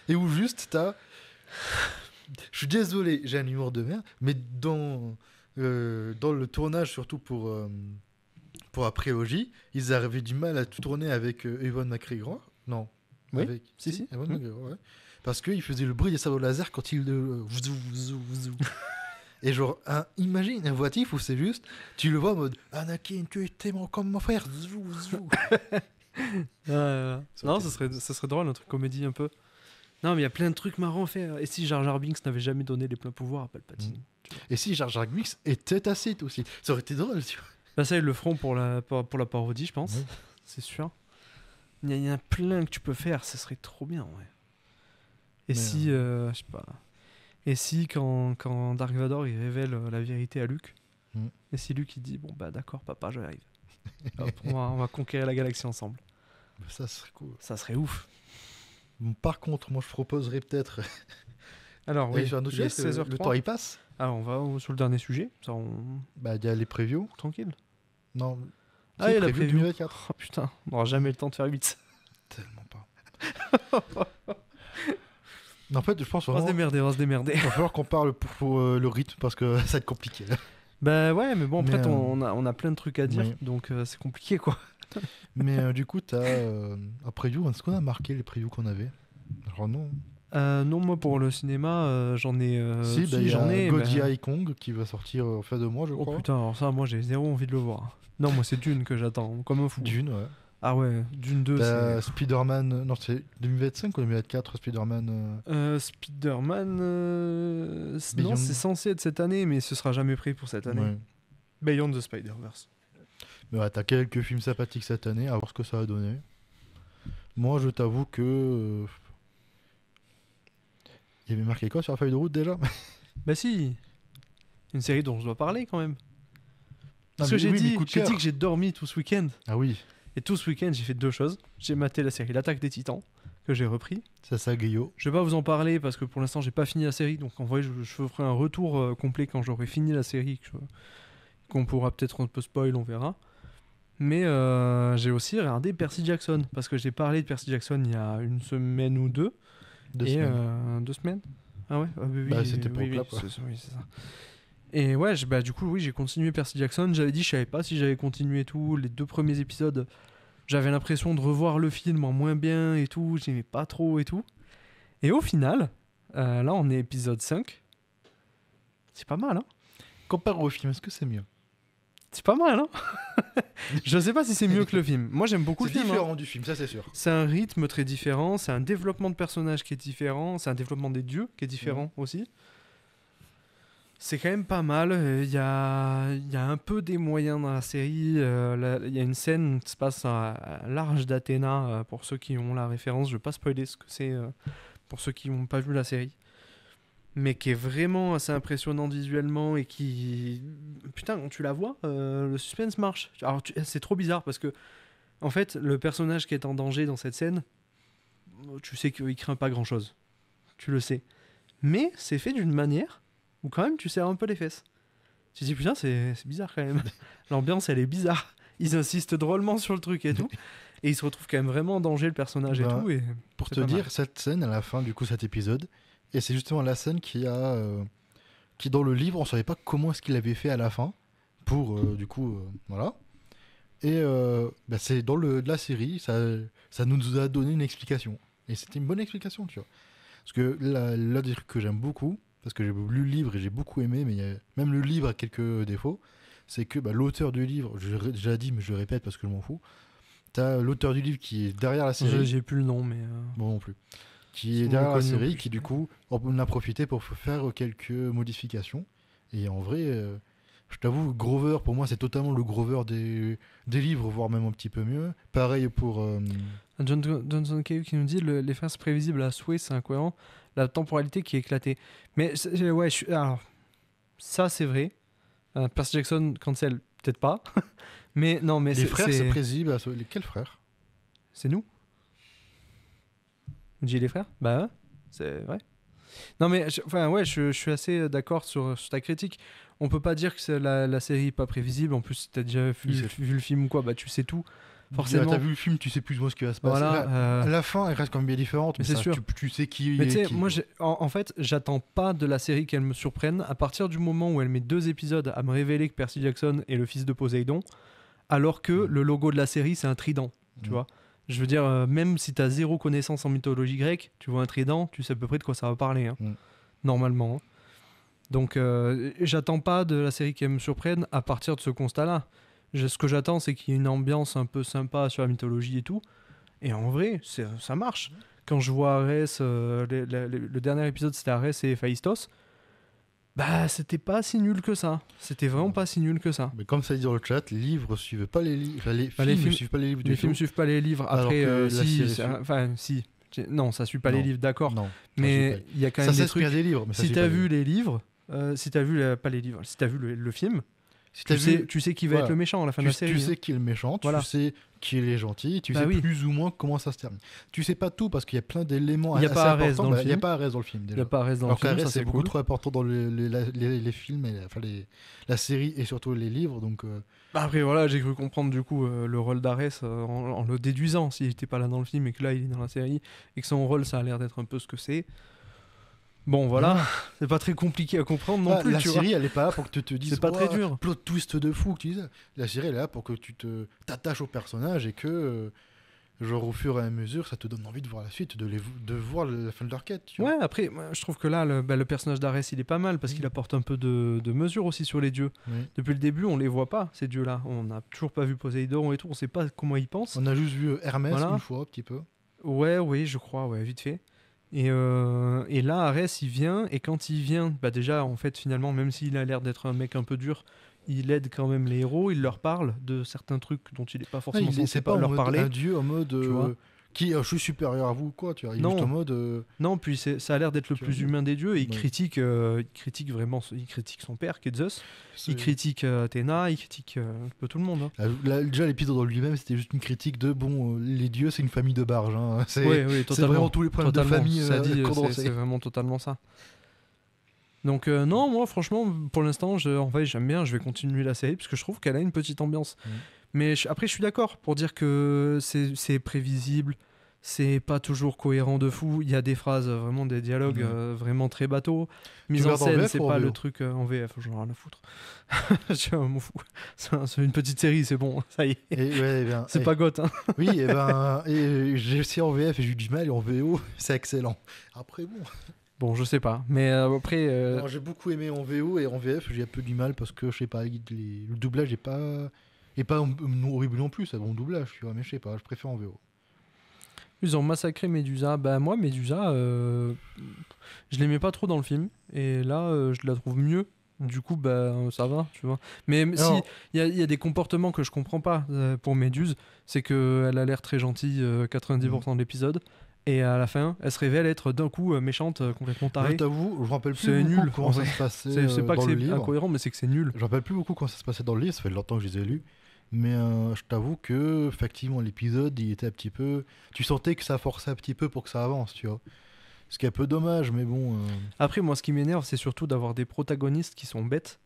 Et où juste t'as... Je suis désolé, j'ai un humour de merde, mais dans le tournage, surtout pour la prélogie, ils avaient du mal à tout tourner avec Ewan McGregor. Non. Oui, Avec... si. Ewan McGregor, ouais. Parce qu'il faisait le bruit des sabres laser quand il... Et genre, imagine un voitif où c'est juste, tu le vois en mode Anakin, tu étais comme mon frère. Non, ça serait drôle, un truc comédie un peu. Non, mais il y a plein de trucs marrants à faire. Et si Jar Jar Binks n'avait jamais donné les pleins pouvoirs à Palpatine Et si Jar Jar Binks était à Sith aussi, ça aurait été drôle, tu vois. Bah ça, ils le feront pour la parodie, je pense. Ouais. C'est sûr. Il y a plein que tu peux faire, ça serait trop bien, ouais. Et Mais, si, je sais pas... Et si, quand Dark Vador, il révèle la vérité à Luke, et si Luke, il dit, bon, bah d'accord, papa, j'arrive. Hop, on va conquérir la galaxie ensemble. Ça serait cool. Ça serait ouf. Bon, par contre, moi, je proposerais peut-être... Alors, oui, sur un autre il est sujet, 16h03. le temps, il passe. Alors, on va sur le dernier sujet. Ça, Bah, il y a les previews. tranquille. Non. Ah, il y a la preview preview. 2024. Oh putain, on n'aura jamais le temps de faire 8. Tellement pas. En fait, je pense On va se vraiment... démerder. Il va falloir qu'on parle pour le rythme parce que ça va être compliqué. Là. Bah ouais, mais bon, Mais, après, on a plein de trucs à dire, oui. donc c'est compliqué, quoi. Mais du coup, t'as un preview. Est-ce qu'on a marqué les previews qu'on avait? Alors non. Non, moi, pour le cinéma, j'en ai... Si, bah, il y j'en a ai, Godzilla mais... et Kong qui va sortir en fin de mois, je Oh crois. putain, alors ça, moi, j'ai zéro envie de le voir. Non, moi, c'est Dune que j'attends, comme un fou. Dune, ouais. Ah ouais, Dune 2, T'as c'est... Spider-Man... Non, c'est 2025 ou 2024, Spider-Man... Spider-Man... non, Beyond. c'est censé être cette année, mais ce sera jamais prêt pour cette année. Ouais. Beyond the Spider-Verse. Mais ouais, t'as quelques films sympathiques cette année, à voir ce que ça va donner. Moi, je t'avoue que... Il y avait marqué quoi sur la feuille de route déjà? Bah si, une série dont je dois parler quand même. Parce mais que j'ai oui, mais dit, coup de j'ai cœur. dit que j'ai dormi tout ce week-end. Ah oui, Et tout ce week-end, j'ai fait deux choses. J'ai maté la série L'Attaque des Titans, que j'ai repris. ça Guillaume. Je vais pas vous en parler parce que pour l'instant, j'ai pas fini la série. Donc en vrai, je ferai un retour complet quand j'aurai fini la série. Qu'on pourra peut-être un peu spoil, on verra. Mais j'ai aussi regardé Percy Jackson. Parce que j'ai parlé de Percy Jackson il y a une semaine ou deux. 2 et semaines. 2 semaines. Ah ouais, oui, Bah, c'était pour oui, là, oui, quoi. oui, c'est ça. Et ouais, bah, du coup, oui, j'ai continué Percy Jackson. J'avais dit, je savais pas si j'avais continué tout. Les 2 premiers épisodes, j'avais l'impression de revoir le film en moins bien et tout. J'aimais pas trop et tout. Et au final, là, on est épisode 5. C'est pas mal, hein? Comparé au film, est-ce que c'est mieux? C'est pas mal, hein? Je sais pas si c'est mieux que le film. Moi, j'aime beaucoup le C'est film. Hein. différent du film, ça c'est sûr. C'est un rythme très différent. C'est un développement de personnages qui est différent. C'est un développement des dieux qui est différent aussi. C'est quand même pas mal. Il y a un peu des moyens dans la série. Il y a une scène qui se passe à l'arche d'Athéna. Pour ceux qui ont la référence, je vais pas spoiler ce que c'est pour ceux qui n'ont pas vu la série. Mais qui est vraiment assez impressionnante visuellement et qui... Putain, quand tu la vois, le suspense marche. Alors, c'est trop bizarre parce que, en fait, le personnage qui est en danger dans cette scène, tu sais qu'il craint pas grand-chose. Tu le sais. Mais c'est fait d'une manière où quand même tu serres un peu les fesses. Tu te dis, putain, c'est bizarre quand même. L'ambiance, elle est bizarre. Ils insistent drôlement sur le truc et tout. Et ils se retrouvent quand même vraiment en danger, le personnage et tout. Et Pour c'est te pas dire, mal. cette scène, à la fin, du coup, cet épisode, et c'est justement la scène qui dans le livre, on savait pas comment est-ce qu'il avait fait à la fin, pour, du coup, voilà. Et bah, c'est dans la série, ça nous a donné une explication. Et c'était une bonne explication, tu vois. Parce que là des trucs que j'aime beaucoup, parce que j'ai lu le livre et j'ai beaucoup aimé, mais même le livre a quelques défauts, c'est que bah, l'auteur du livre, j'ai déjà dit, mais je le répète parce que je m'en fous, t'as l'auteur du livre qui est derrière la série. J'ai plus le nom, mais... Bon, non plus. Qui est Ils derrière sont la reconnus en série, plus. qui du coup, on a profité pour faire quelques modifications. Et en vrai, je t'avoue, Grover, pour moi, c'est totalement le Grover des livres, voire même un petit peu mieux. Pareil pour... Johnson Cave qui nous dit les phases prévisibles à souhait, c'est incohérent. La temporalité qui est éclatée. Mais ouais, alors, ça c'est vrai. Percy Jackson cancel, peut-être pas. Mais non, mais les frères, c'est prévisible. Quels frères? C'est nous. On dit les frères. Bah ouais, c'est vrai. Non mais je suis assez d'accord sur ta critique. On peut pas dire que la série est pas prévisible. En plus, si t'as déjà vu le film ou quoi, bah tu sais tout. Forcément. T'as vu le film, tu sais plus ou moins ce qui va se passer. Voilà, la fin, elle reste quand même bien différente, mais c'est sûr. Tu sais qui mais est tu sais, qui. moi, en fait, j'attends pas de la série qu'elle me surprenne. À partir du moment où elle met 2 épisodes à me révéler que Percy Jackson est le fils de Poséidon, alors que le logo de la série, c'est un trident, tu vois. Je veux dire, même si tu as zéro connaissance en mythologie grecque, tu vois un trident, tu sais à peu près de quoi ça va parler, hein, normalement. Hein. Donc, j'attends pas de la série qui me surprenne à partir de ce constat-là. Ce que j'attends, c'est qu'il y ait une ambiance un peu sympa sur la mythologie et tout. Et en vrai, ça marche. Quand je vois Arès, le dernier épisode, c'était Arès et Héphaïstos, bah, c'était pas si nul que ça. C'était vraiment pas si nul que ça. Mais comme ça dit dans le chat, les livres suivent pas les livres. Les les films ne suivent pas les livres du Les tout. films suivent pas les livres. Alors Après, que la si, série si. Non, ça suit pas Non. les livres, d'accord. Non. Mais il y a quand Ça même des s'inspire trucs. des livres. Mais ça Si suit t'as pas vu les les livres, si t'as vu pas les livres, si t'as vu le film, Si t'as vu, tu sais qui va être le méchant à la fin de la série. tu hein. sais qui est le méchant, Voilà. tu sais qui est les gentils, tu Bah sais oui. plus ou moins comment ça se termine. Tu sais pas tout parce qu'il y a plein d'éléments Il y a assez pas Arès importants. dans le Il y a film. pas Arès dans le film Il déjà. n'y a pas Arès dans le Alors film, qu'Arès ça c'est c'est beaucoup cool. trop important dans les films, la série et surtout les livres. Donc Après voilà, j'ai cru comprendre du coup le rôle d'Arès en le déduisant s'il était pas là dans le film et que là il est dans la série et que son rôle ça a l'air d'être un peu ce que c'est. Bon voilà, c'est pas très compliqué à comprendre non plus, la tu série elle est pas là pour que tu te dises C'est pas très Ouah, dur. plot twist de fou que tu dises. La série elle est là pour que tu t'attaches au personnage et que genre au fur et à mesure ça te donne envie de voir la suite, de voir la fin de leur quête. Tu vois. Ouais, après, moi, je trouve que là, le personnage d'Arès, il est pas mal parce qu'il apporte un peu de mesure aussi sur les dieux. Oui. Depuis le début, on les voit pas, ces dieux-là. On n'a toujours pas vu Poséidon et tout, on sait pas comment ils pensent. On a juste vu Hermès Voilà. une fois un petit peu. Ouais, oui, je crois, ouais, vite fait. Et là, Arès, il vient, et quand il vient, bah déjà, en fait, finalement, même s'il a l'air d'être un mec un peu dur, il aide quand même les héros, il leur parle de certains trucs dont il est pas forcément censé c'est pas en leur mode parler. un dieu en mode Tu vois. je suis supérieur à vous ou quoi, tu vois. Il est Non. juste en mode Non, puis ça a l'air d'être le Tu plus vois. humain des dieux, et il Ouais. critique vraiment, il critique son père, qui est Zeus. c'est- Il critique Athéna, il critique un peu tout le monde. Hein. Déjà l'épisode en lui-même c'était juste une critique de les dieux c'est une famille de barges. Hein. C'est Oui, c'est totalement. vraiment tous les problèmes de Totalement. famille Ça dit, condensés. c'est vraiment totalement ça. Donc non, moi franchement, pour l'instant, en fait, j'aime bien, je vais continuer la série parce que je trouve qu'elle a une petite ambiance. Mais après, je suis d'accord pour dire que c'est prévisible, c'est pas toujours cohérent de fou. Il y a des phrases, vraiment des dialogues vraiment très bateaux. Mise en regardes en scène, VF c'est ou en pas le VO? truc en VF, j'en ai rien à foutre. Je m'en fous. C'est une petite série, c'est bon, ça y est. Et ouais, eh bien, C'est eh, pas goth, hein. Oui, et j'ai essayé en VF et j'ai eu du mal et en VO c'est excellent. Après bon. Bon, je sais pas, mais après. Alors, j'ai beaucoup aimé en VO et en VF j'ai un peu du mal parce que je sais pas, le doublage est pas horrible non plus, c'est un bon doublage, tu vois, mais je sais pas, je préfère en VO. Ils ont massacré Médusa. Bah moi, Médusa, je l'aimais pas trop dans le film. Et là, je la trouve mieux. Du coup, bah ça va, tu vois. Mais si, Alors- il y a des comportements que je comprends pas pour Méduse. C'est qu'elle a l'air très gentille 90% de l'épisode. Et à la fin, elle se révèle être d'un coup méchante, complètement Je tarée. t'avoue, je me rappelle C'est plus beaucoup nul, comment en ça vrai. se passait C'est pas que dans le c'est livre. incohérent, mais c'est que c'est nul. Je me rappelle plus beaucoup comment ça se passait dans le livre, ça fait longtemps que je les ai lus. Mais je t'avoue que effectivement l'épisode il était un petit peu, tu sentais que ça forçait un petit peu pour que ça avance, tu vois. Ce qui est un peu dommage, mais bon. Après, moi, ce qui m'énerve, c'est surtout d'avoir des protagonistes qui sont bêtes.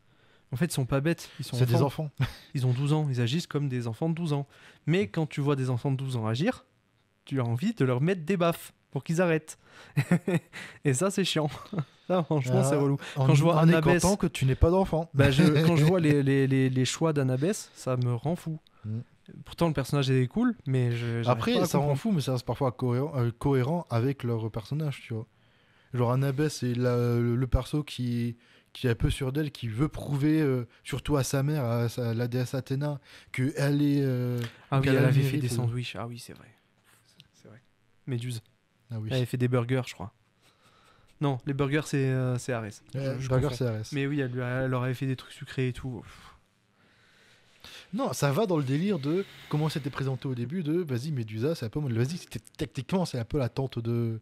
En fait, ils sont pas bêtes, ils sont C'est des enfants. enfants. Ils ont 12 ans, ils agissent comme des enfants de 12 ans. Mais quand tu vois des enfants de 12 ans agir, tu as envie de leur mettre des baffes pour qu'ils arrêtent. Et ça, c'est chiant. Ça, franchement, c'est relou. Quand je vois en Annabeth- content que tu n'es pas d'enfant. Bah, quand je vois les choix d'Annabeth, ça me rend fou. Mm. Pourtant, le personnage est cool, mais j'arrive Après, pas à ça rend comprendre. fou, mais ça reste parfois cohérent avec leur personnage, tu vois. Genre Annabeth, c'est le perso qui est un peu sûr d'elle, qui veut prouver, surtout à sa mère, la déesse Athéna, qu'elle est... Ah oui, qu'elle elle a avait le fait mérite des de- sandwichs. Ah oui, c'est vrai. C'est vrai. Méduse. Ah oui. Elle avait fait des burgers, je crois. Non, les burgers, c'est Arès. Je Burger confonds. CRS. Mais oui, elle leur avait fait des trucs sucrés et tout. Non, ça va dans le délire de comment c'était présenté au début, de vas-y, Médusa, c'est un peu... Vas-y, techniquement, c'est un peu la tante de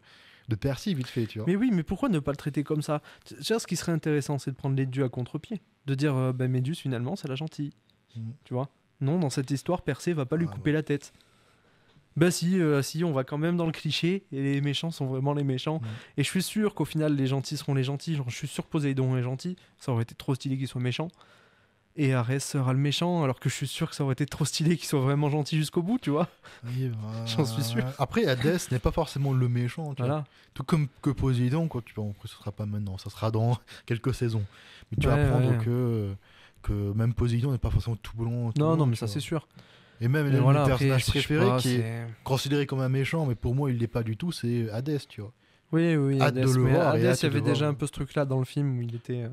Percy, vite fait, tu vois. Mais oui, mais pourquoi ne pas le traiter comme ça? Tu sais, ce qui serait intéressant, c'est de prendre les dieux à contre-pied. De dire, bah, Méduse, finalement, c'est la gentille. Mhm. Tu vois? Non, dans cette histoire, Persée va pas lui Ah, couper la tête. Bah si, on va quand même dans le cliché, et les méchants sont vraiment les méchants. Mhm. Et je suis sûr qu'au final, les gentils seront les gentils. Genre, je suis sûr que Poséidon est gentil. Ça aurait été trop stylé qu'il soit méchant. Et Arès sera le méchant, alors que je suis sûr que ça aurait été trop stylé qu'il soit vraiment gentil jusqu'au bout, tu vois? Oui, J'en suis sûr. Après, Hadès n'est pas forcément le méchant, tu vois. Voilà. Tout comme que Poséidon, quoi. Tu vois, après, ce sera pas maintenant, ça sera dans quelques saisons. Mais tu vas Ouais, apprendre ouais. Donc même Poséidon n'est pas forcément tout blanc. tout Non, blanc, non, mais tu ça vois. c'est sûr. Et même Mais le voilà, après, personnage je sais préféré pas, qui est c'est- considéré comme un méchant, mais pour moi il l'est pas du tout, c'est Hadès, tu vois. Oui, oui, Hâte de Hades. le Mais voir et Hades, hâte il y de avait déjà voir. un peu ce truc-là dans le film où il était.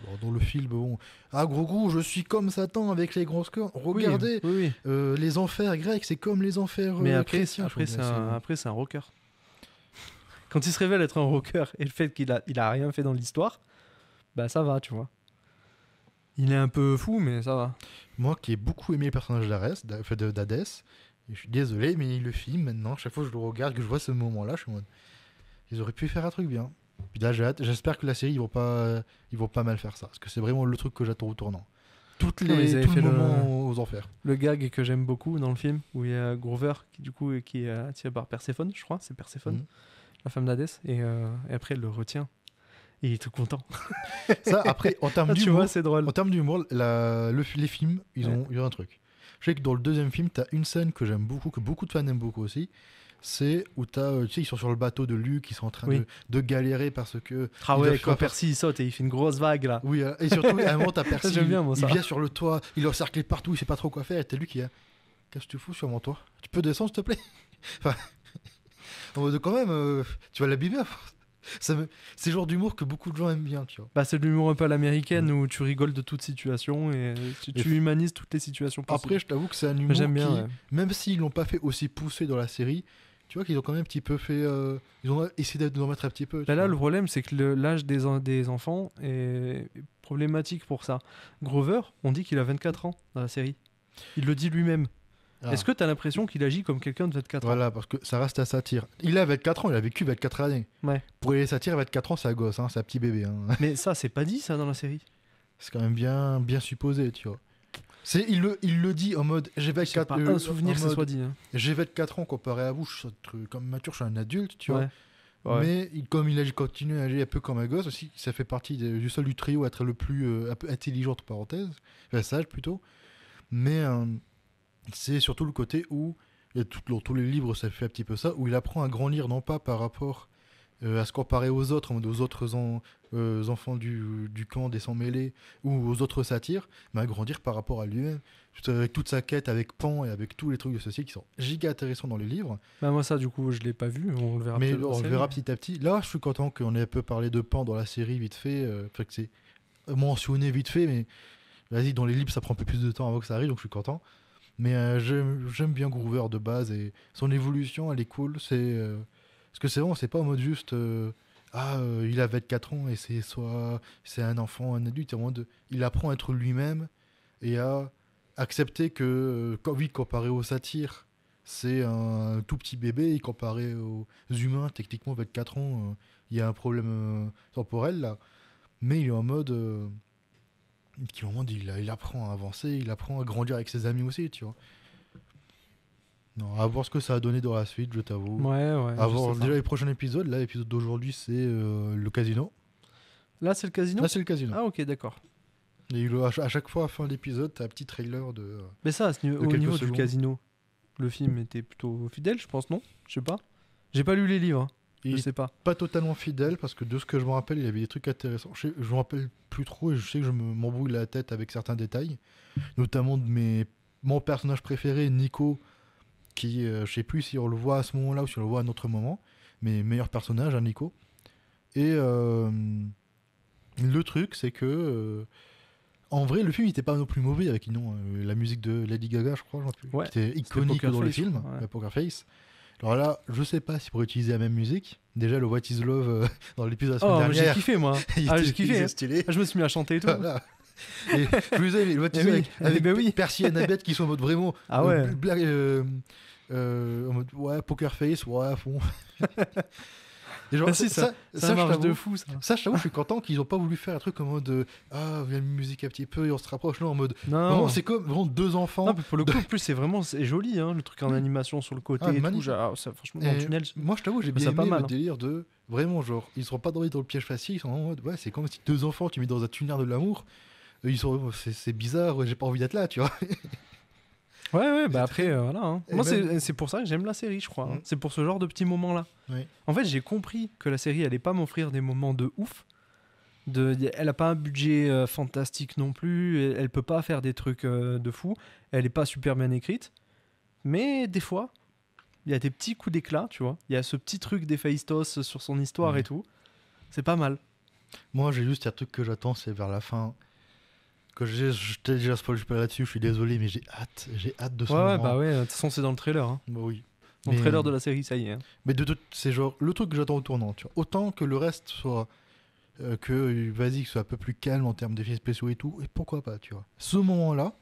Bon, dans le film, bon. Ah, gros, je suis comme Satan avec les grands scores. Regardez, Oui, oui. les enfers grecs, c'est comme les enfers Mais après, chrétiens. après, Je c'est me dis, un, bon. après, c'est un rocker. Quand il se révèle être un rocker et le fait qu'il a rien fait dans l'histoire, bah ça va, tu vois. Il est un peu fou, mais ça va. Moi qui ai beaucoup aimé le personnage d'Hadès, et je suis désolé, mais le film, maintenant, chaque fois que je le regarde, que je vois ce moment-là, je suis en mode. Ils auraient pu faire un truc bien. Puis là, j'ai hâte. J'espère que la série, ils vont pas mal faire ça. Parce que c'est vraiment le truc que j'attends au tournant. Non, mais ils avaient Tout fait le moment aux enfers. le gag que j'aime beaucoup dans le film, où il y a Grover qui, du coup, qui est attiré par Perséphone, je crois, c'est Perséphone, Mhm. la femme d'Hadès, et après, elle le retient. Et il est tout content. Ça, après, en termes Ah, tu d'humour, vois, c'est drôle. en termes d'humour, les films, ils ont un truc. Je sais que dans le deuxième film, t'as une scène que j'aime beaucoup, que beaucoup de fans aiment beaucoup aussi. C'est où tu sais, ils sont sur le bateau de Luc, ils sont en train Oui. de galérer parce que. Ah ils ouais, doivent quand faire- Percy il saute et il fait une grosse vague là. Oui, et surtout, à un moment, t'as Percy, J'aime bien, moi, il ça. vient sur le toit, il est encerclé partout, il sait pas trop quoi faire, et t'as lui qui est. Qu'est-ce que tu fous sur mon toit? Tu peux descendre, s'il te plaît? Enfin, en mode quand même, tu vas l'abîmer à force. C'est le genre d'humour que beaucoup de gens aiment bien, tu vois. Bah, c'est de l'humour un peu à l'américaine où tu rigoles de toute situation et Et tu humanises toutes les situations possibles. Après, je t'avoue que c'est un Mais humour j'aime bien. qui, Ouais. même s'ils l'ont pas fait aussi poussé dans la série, tu vois qu'ils ont quand même un petit peu fait. Ils ont essayé de nous en mettre un petit peu. tu Bah là, vois. le problème, c'est que l'âge des enfants est problématique pour ça. Grover, on dit qu'il a 24 ans dans la série. Il le dit lui-même. Ah. Est-ce que tu as l'impression qu'il agit comme quelqu'un de 24 ans? Voilà, parce que ça reste à satire. Il a 24 ans, il a vécu 24 années. Ouais. Pour les satires, 24 ans, c'est un gosse, hein, c'est un petit bébé. Hein. Mais ça, c'est pas dit, ça, dans la série. C'est quand même bien supposé, tu vois. Il le dit en mode j'ai C'est 24 pas un souvenir que ça soit dit. Hein. j'ai 24 ans comparé à vous, je suis comme mature, je suis un adulte, tu vois. Ouais. Ouais. Mais comme il a continué à agir un peu comme un gosse aussi, ça fait partie du seul du trio à être le plus un peu intelligent, entre parenthèses, enfin, sage plutôt. Mais c'est surtout le côté où, et dans tous les livres ça fait un petit peu ça, où il apprend à grandir non pas par rapport à se comparer aux autres, aux autres enfants du camp des sans-mêlés ou aux autres satires, mais à grandir par rapport à lui-même. Avec toute sa quête avec Pan et avec tous les trucs de ceci qui sont giga intéressants dans les livres. Bah, moi, ça, du coup, je l'ai pas vu. On le verra Mais peut-être dans la on le série. verra petit à petit. Là, je suis content qu'on ait un peu parlé de Pan dans la série vite fait. Fait que c'est mentionné vite fait, mais vas-y, dans les livres, ça prend un peu plus de temps avant que ça arrive, donc je suis content. Mais j'aime bien Groover de base et son évolution, elle est cool. Parce que c'est bon, c'est pas en mode juste il a 24 ans et c'est un enfant, un adulte. Il apprend à être lui-même et à accepter que, oui, comparé aux satires, c'est un tout petit bébé et comparé aux humains, techniquement, 24 ans, il y a un problème temporel là. Mais il est en mode. Il apprend à avancer, il apprend à grandir avec ses amis aussi, tu vois. Non, à voir ce que ça a donné dans la suite, je t'avoue. Ouais, ouais. À je voir sais déjà pas. les prochains épisodes. Là, l'épisode d'aujourd'hui, c'est le casino. Là, c'est le casino. Là, c'est le casino. Ah, ok, d'accord. Et à chaque fois, à la fin d'épisode, t'as un petit trailer de. Mais ça, au quelques niveau du secondes. casino, le film était plutôt fidèle, je pense, non? Je sais pas. J'ai pas lu les livres, hein. Il Je est sais pas. pas totalement fidèle parce que de ce que je me rappelle, il y avait des trucs intéressants. Je me rappelle plus trop et je sais que m'embrouille la tête avec certains détails, notamment de mon personnage préféré, Nico, qui, je sais plus si on le voit à ce moment-là ou si on le voit à un autre moment, mais meilleur personnage, hein, Nico. Et le truc, c'est que en vrai, le film n'était pas non plus mauvais avec la musique de Lady Gaga, je crois, Ouais, qui était iconique Poker dans le Face, film, ouais. Poker Face. Alors là, je sais pas si pour utiliser la même musique. Déjà, le What is Love dans l'épisode de la Oh, semaine mais j'ai dernière, kiffé, moi. il Ah, était- j'ai il kiffé. était hein. stylé. Ah, je me suis mis à chanter et tout. Voilà. Et je vous ai le What is Eh Love oui, avec ben oui. Percy et Annabeth qui sont en mode vraiment Ah ouais. en mode ouais, Poker Face, ouais, à fond. Et genre, Ah si, ça je marche de t'avoue, fou, ça. ça, je t'avoue, je suis content qu'ils ont pas voulu faire un truc en mode il y a une musique un petit peu et on se rapproche. Non, en mode Non, vraiment, c'est comme vraiment deux enfants. non, mais pour le coup, en plus, c'est joli, hein, le truc en animation sur le côté Ah, et tout. magnifique. Genre, ça, franchement, dans le Et tunnel. moi, je t'avoue, j'ai Mais bien ça pas aimé mal, le hein. délire de vraiment, genre, ils seront pas dans le piège facile, ils sont en mode, ouais, c'est comme si deux enfants, tu mets dans un tunnel de l'amour, c'est bizarre, ouais, j'ai pas envie d'être là, tu vois. Ouais, ouais, bah après, voilà. Hein. Et Moi, même- c'est pour ça que j'aime la série, je crois. Hein. Mhm. C'est pour ce genre de petits moments-là. Oui. En fait, j'ai compris que la série allait pas m'offrir des moments de ouf, Elle a pas un budget fantastique non plus. Elle peut pas faire des trucs de fou. Elle est pas super bien écrite. Mais des fois, il y a des petits coups d'éclat, tu vois. Il y a ce petit truc d'Héphaïstos sur son histoire et tout. C'est pas mal. Moi, j'ai juste un truc que j'attends, c'est vers la fin. Que je t'ai déjà spoilé là-dessus, je suis désolé, mais j'ai hâte de ce moment. Ouais, bah ouais, de toute façon, c'est dans le trailer. Hein. Bah oui. Dans le trailer de la série, ça y est. Hein. Mais c'est genre le truc que j'attends au tournant, tu vois. Autant que le reste soit. Que soit un peu plus calme en termes d'effets spéciaux et tout, et pourquoi pas, tu vois. Ce moment-là,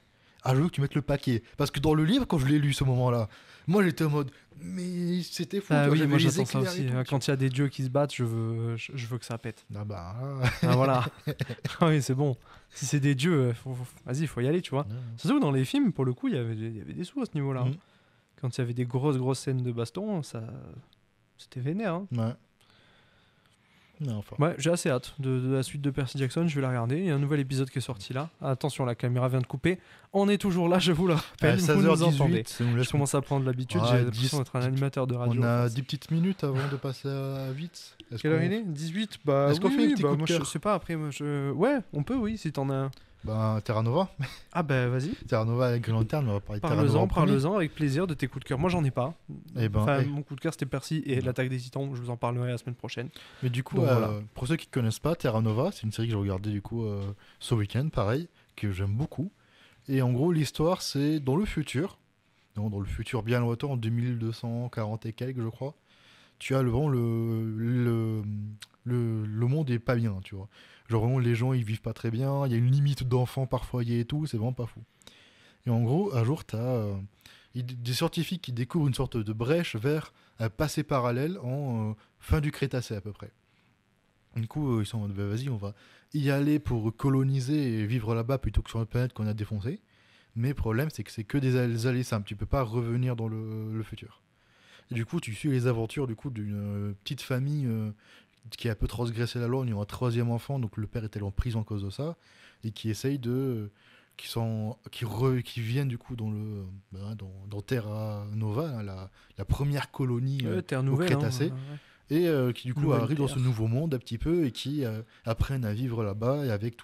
je veux que tu mettes le paquet. Parce que dans le livre, quand je l'ai lu, ce moment-là, moi j'étais en mode, mais c'était fou. Ah toi, oui, j'avais moi les j'attends ça éclairs aussi. et tout, Quand il y a des dieux qui se battent, je veux que ça pète. Ah bah. Ah voilà. Ah oui, c'est bon. Si c'est des dieux, vas-y, faut y aller, tu vois. Surtout dans les films, pour le coup, il y avait des sous à ce niveau-là. Mhm. Quand il y avait des grosses scènes de baston, c'était vénère. Hein. Ouais. Non, enfin. Ouais, j'ai assez hâte de la suite de Percy Jackson, je vais la regarder. Il y a un nouvel épisode qui est sorti là. Attention, la caméra vient de couper. On est toujours là, je vous le rappelle. Vous nous entendez. Je commence à prendre l'habitude, j'ai l'impression d'être un animateur de radio. On a 10 petites minutes avant de passer à vite. Quelle heure il est 18. Bah, est-ce qu'on fait un petit coup de moi, cœur je sais pas, après, ouais, on peut, oui, si t'en as un. Bah, Terra Nova. Ah bah vas-y. Terra Nova avec Green Lantern, on va parler de Terra Nova. Parle-en avec plaisir de tes coups de cœur. Moi j'en ai pas. Mon coup de cœur c'était Percy et l'attaque des Titans. Je vous en parlerai la semaine prochaine. Mais du coup, voilà. pour ceux qui connaissent pas, Terra Nova, c'est une série que j'ai regardée du coup ce week-end, pareil, que j'aime beaucoup. Et en gros, l'histoire c'est dans le futur, dans le futur bien lointain, en 2240 et quelques, je crois. Tu as le monde est pas bien, tu vois. Genre vraiment les gens ils vivent pas très bien, il y a une limite d'enfants par foyer et tout, c'est vraiment pas fou. Et en gros, un jour, tu as des scientifiques qui découvrent une sorte de brèche vers un passé parallèle en fin du Crétacé à peu près. Du coup, ils sont en mode, vas-y, on va y aller pour coloniser et vivre là-bas plutôt que sur une planète qu'on a défoncée. Mais le problème, c'est que c'est que des allées simples, tu peux pas revenir dans le futur. Et du coup, tu suis les aventures du coup d'une petite famille qui a un peu transgressé la loi. Il y a un troisième enfant, donc le père est allé en prison à cause de ça, et qui essaye qui viennent du coup dans Terra Nova, hein, la première colonie Terre au Nouvelle, Crétacé, et qui du coup Nouvelle arrivent dans Terre. ce nouveau monde un petit peu et qui apprennent à vivre là-bas et avec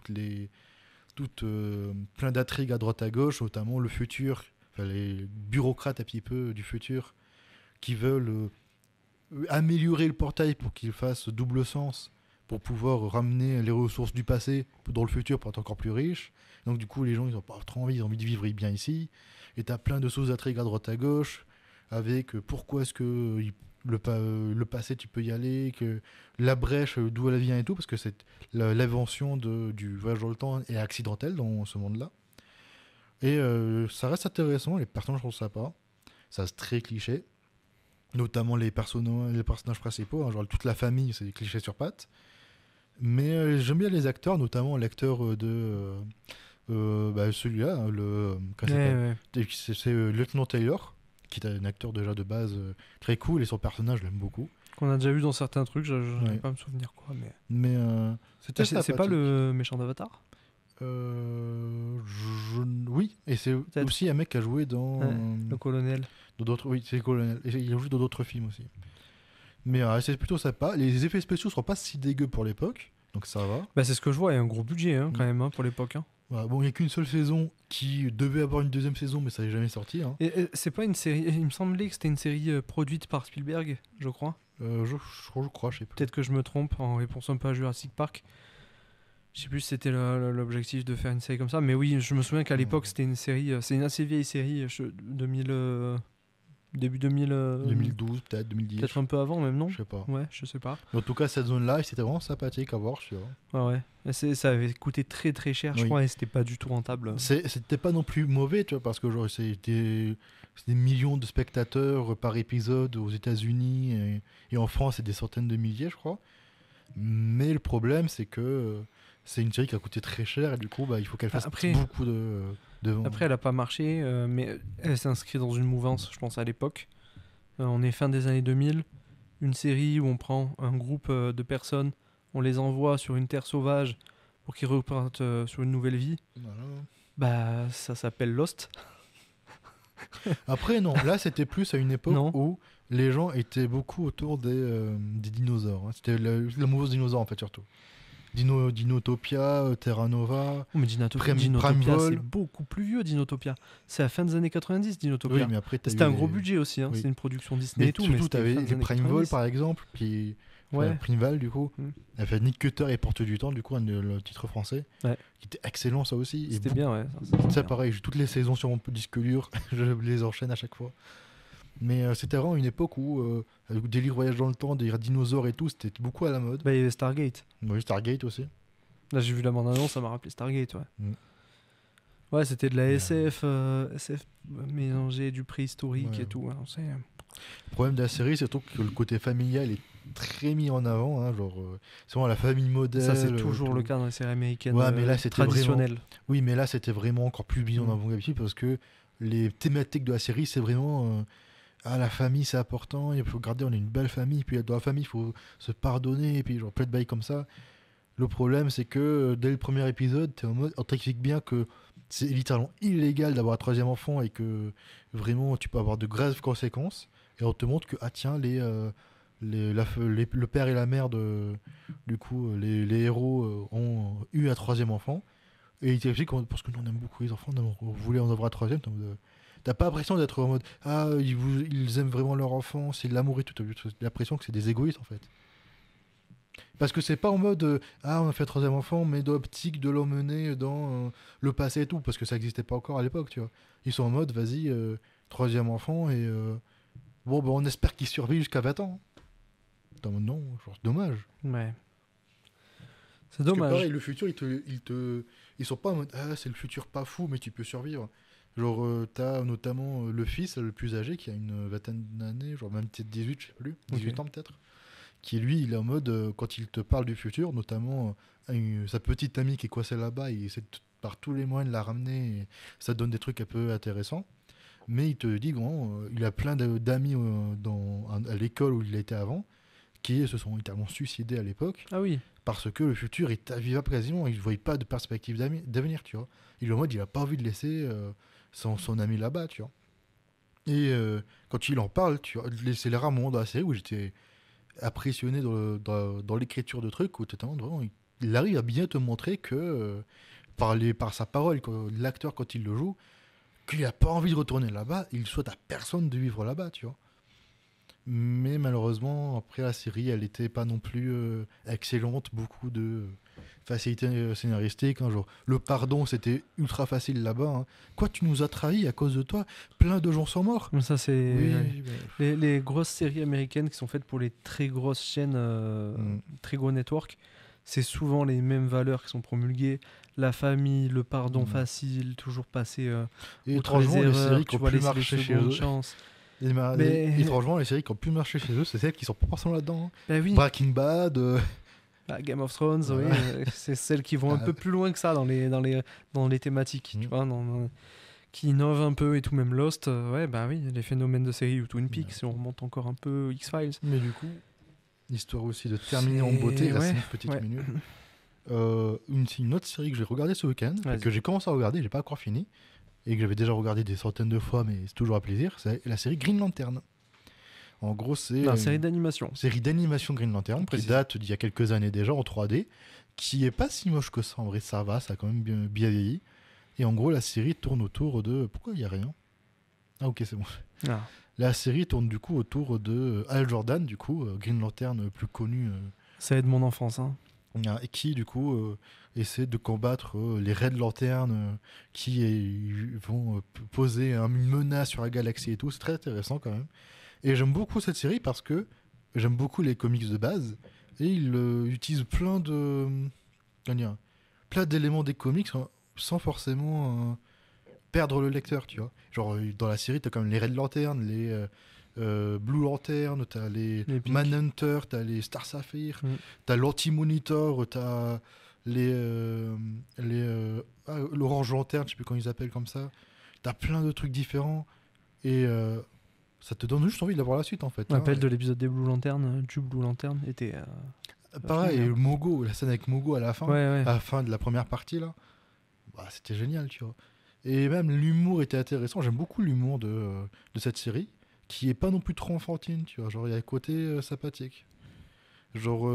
plein d'intrigues à droite à gauche, notamment le futur, les bureaucrates un petit peu du futur qui veulent améliorer le portail pour qu'il fasse double sens, pour pouvoir ramener les ressources du passé dans le futur pour être encore plus riche. Donc du coup, les gens, ils ont pas trop envie, ils ont envie de vivre bien ici. Et t'as plein de sous-intrigues à droite à gauche, avec pourquoi est-ce que le passé, tu peux y aller, que la brèche, d'où elle vient et tout, parce que l'invention du voyage dans le temps est accidentelle dans ce monde-là. Et ça reste intéressant, les personnages sont sympas, ça c'est très cliché. Notamment les personnages principaux, hein, genre toute la famille, c'est des clichés sur pattes. Mais j'aime bien les acteurs, notamment l'acteur de celui-là, c'est Lieutenant Taylor, qui est un acteur déjà de base très cool, et son personnage, je l'aime beaucoup. Qu'on a déjà vu dans certains trucs, je ne vais pas me souvenir quoi. Mais c'était c'est pas le méchant d'Avatar Oui, et c'est aussi un mec qui a joué dans... le colonel. Oui, c'est le colonel. Et il a joué dans d'autres films aussi. Mais c'est plutôt sympa. Les effets spéciaux sont pas si dégueux pour l'époque, donc ça va. Bah, c'est ce que je vois, il y a un gros budget quand même pour l'époque. Hein. Voilà, bon, il n'y a qu'une seule saison qui devait avoir une deuxième saison, mais ça n'est jamais sorti. Hein. Et c'est pas une série. Il me semblait que c'était une série produite par Spielberg, je crois. Je crois, je sais pas. Peut-être que je me trompe en réponse un peu à Jurassic Park. Je sais plus si c'était l'objectif de faire une série comme ça, mais oui, je me souviens qu'à l'époque c'était une série, c'est une assez vieille série, début 2012 peut-être, 2010. Peut-être un peu avant même, non ? Je sais pas. Ouais, je sais pas. Mais en tout cas, cette zone-là, c'était vraiment sympathique à voir, tu vois. Ouais. Ça avait coûté très très cher, je crois, et c'était pas du tout rentable. C'était pas non plus mauvais, tu vois, parce que genre c'était des millions de spectateurs par épisode aux États-Unis et en France, c'est des centaines de milliers, je crois. Mais le problème, c'est que c'est une série qui a coûté très cher et du coup, il faut qu'elle fasse beaucoup de ventes. Après, elle a pas marché, mais elle s'est inscrite dans une mouvance, je pense, à l'époque. On est fin des années 2000. Une série où on prend un groupe de personnes, on les envoie sur une terre sauvage pour qu'ils repartent sur une nouvelle vie. Voilà. Ça s'appelle Lost. Après, non, là, c'était plus à une époque où les gens étaient beaucoup autour des dinosaures. Hein. C'était la mouvance dinosaure, en fait, surtout. Dinotopia, Terra Nova. Oh, mais Prime Dinotopia, c'est Vol. beaucoup plus vieux, Dinotopia. C'est à la fin des années 90, Dinotopia. Oui, mais après, t'as C'était eu un gros les- budget aussi, hein. oui. C'était une production Disney Mais et tout, mais surtout, c'était t'avais fin des les années Prime Vol 90. par exemple, Ouais. Primeval du coup. Mm. Elle fait Nick Cutter et Porte du Temps, du coup, le titre français. Ouais. Qui était excellent ça aussi. Et C'était beaucoup- bien, ouais. C'était Ça, bien. pareil, j'ai toutes les saisons sur mon disque dur, je les enchaîne à chaque fois. Mais c'était vraiment une époque où, avec délire voyage dans le temps, des dinosaures et tout, c'était beaucoup à la mode. Bah, il y avait Stargate. Oui, Stargate aussi. Là, j'ai vu la bande-annonce, ça m'a rappelé Stargate, ouais. Mm. Ouais, c'était de la Mais, SF mélangé du préhistorique Ouais. et tout. Hein, c'est... Le problème de la série, c'est surtout que le côté familial est très mis en avant. Hein, genre, c'est vraiment la famille modèle. Ça, c'est toujours tout. le cas dans les séries américaines Ouais, mais là, c'était traditionnelles. Oui, mais là, c'était vraiment encore plus mis en avant d'habitude parce que les thématiques de la série, c'est vraiment la famille, c'est important. Il faut garder, on est une belle famille. Puis dans la famille, il faut se pardonner. Et puis, genre, plein de bails comme ça. Le problème, c'est que dès le premier épisode, t'es en mode, on t'explique bien que c'est littéralement illégal d'avoir un troisième enfant et que vraiment, tu peux avoir de graves conséquences. Et on te montre que, ah tiens, le père et la mère du coup, les héros ont eu un troisième enfant. Et il t'explique parce que nous on aime beaucoup les enfants, on voulait en avoir un troisième. T'as pas l'impression d'être en mode ils aiment vraiment leur enfant, c'est de l'amour et tout. T'as l'impression que c'est des égoïstes en fait. Parce que c'est pas en mode on a fait un troisième enfant, mais dans l'optique de l'emmener dans le passé et tout, parce que ça existait pas encore à l'époque, tu vois. Ils sont en mode vas-y, troisième enfant et bon, on espère qu'il survit jusqu'à 20 ans. T'es en mode, non, genre, dommage. Ouais. C'est Parce que dommage. pareil, le futur, ils sont pas en mode c'est le futur pas fou, mais tu peux survivre. Genre, t'as notamment le fils le plus âgé qui a une vingtaine d'années, genre même peut-être 18, je sais plus, 18 ans peut-être. Qui lui, il est en mode, quand il te parle du futur, notamment sa petite amie qui est coincée là-bas, il essaie par tous les moyens de la ramener, et ça donne des trucs un peu intéressants. Mais il te dit, il a plein d'amis à l'école où il était avant, qui se sont littéralement suicidés à l'époque, Ah oui. parce que le futur est invivable quasiment, il ne voit pas de perspective d'avenir, tu vois. Il est en mode, il n'a pas envie de laisser son ami là-bas, tu vois. Et quand il en parle, tu vois, c'est les rares moments dans la série où j'étais impressionné dans l'écriture de trucs, où vraiment, il arrive à bien te montrer que, par sa parole, l'acteur quand il le joue, qu'il n'a pas envie de retourner là-bas, il souhaite à personne de vivre là-bas, tu vois. Mais malheureusement, après la série, elle n'était pas non plus excellente, beaucoup de facilité scénaristique. Genre, le pardon, c'était ultra facile là-bas. Hein. Quoi, tu nous as trahis à cause de toi? Plein de gens sont morts. Mais ça, c'est Oui, les grosses séries américaines qui sont faites pour les très grosses chaînes, très gros networks. C'est souvent les mêmes valeurs qui sont promulguées. La famille, le pardon facile, toujours passer et outre les étrangement, erreurs, les séries qui tu ont vois, pu laisser des marcher chez secondes eux. chances. Mais étrangement, les séries qui ont pu marcher chez eux, c'est celles qui sont pas forcément là-dedans. Hein. Bah oui. Breaking Bad. Game of Thrones, Voilà. oui, c'est celles qui vont un peu plus loin que ça dans les thématiques, tu vois, qui innovent un peu et tout, même Lost, ouais, bah oui, les phénomènes de série ou Twin Peaks, si on remonte encore un peu, X-Files. Mais du coup, histoire aussi de terminer en beauté, il reste ouais, une petite ouais. minute. Une autre série que j'ai regardée ce week-end, Vas-y. que j'ai commencé à regarder, j'ai pas encore fini, et que j'avais déjà regardé des centaines de fois, mais c'est toujours un plaisir, c'est la série Green Lantern. En gros, c'est Non, série d'animation. série d'animation Green Lantern qui Précise. date d'il y a quelques années déjà en 3D, qui est pas si moche que ça, en vrai, ça va, ça a quand même bien vieilli. Et en gros, la série tourne autour de... Pourquoi il y a rien? Ah ok, c'est bon. Ah. La série tourne du coup autour de Hal Jordan, du coup, Green Lantern plus connu, Ça aide mon enfance, hein. et qui du coup essaie de combattre les Red Lantern vont poser une menace sur la galaxie et tout. C'est très intéressant quand même. Et j'aime beaucoup cette série parce que j'aime beaucoup les comics de base et il utilise plein d'éléments des comics sans forcément perdre le lecteur, tu vois. Genre dans la série, t'as quand même les Red Lantern, les Blue Lantern, t'as les Les Pink. Manhunter, t'as les Star Sapphire, Mm. t'as l'Anti-Monitor, t'as l'Orange Lanterne, je sais plus comment ils appellent comme ça. T'as plein de trucs différents et ça te donne juste envie d'avoir la suite en fait. L'appel de l'épisode des Blue Lantern, du Blue Lantern, était... Pareil, vachement et Mogo, la scène avec Mogo à la fin, ouais, ouais. à la fin de la première partie là, bah, c'était génial, tu vois. Et même l'humour était intéressant. J'aime beaucoup l'humour de cette série, qui est pas non plus trop enfantine, tu vois. Genre, il y a un côté sympathique. Genre,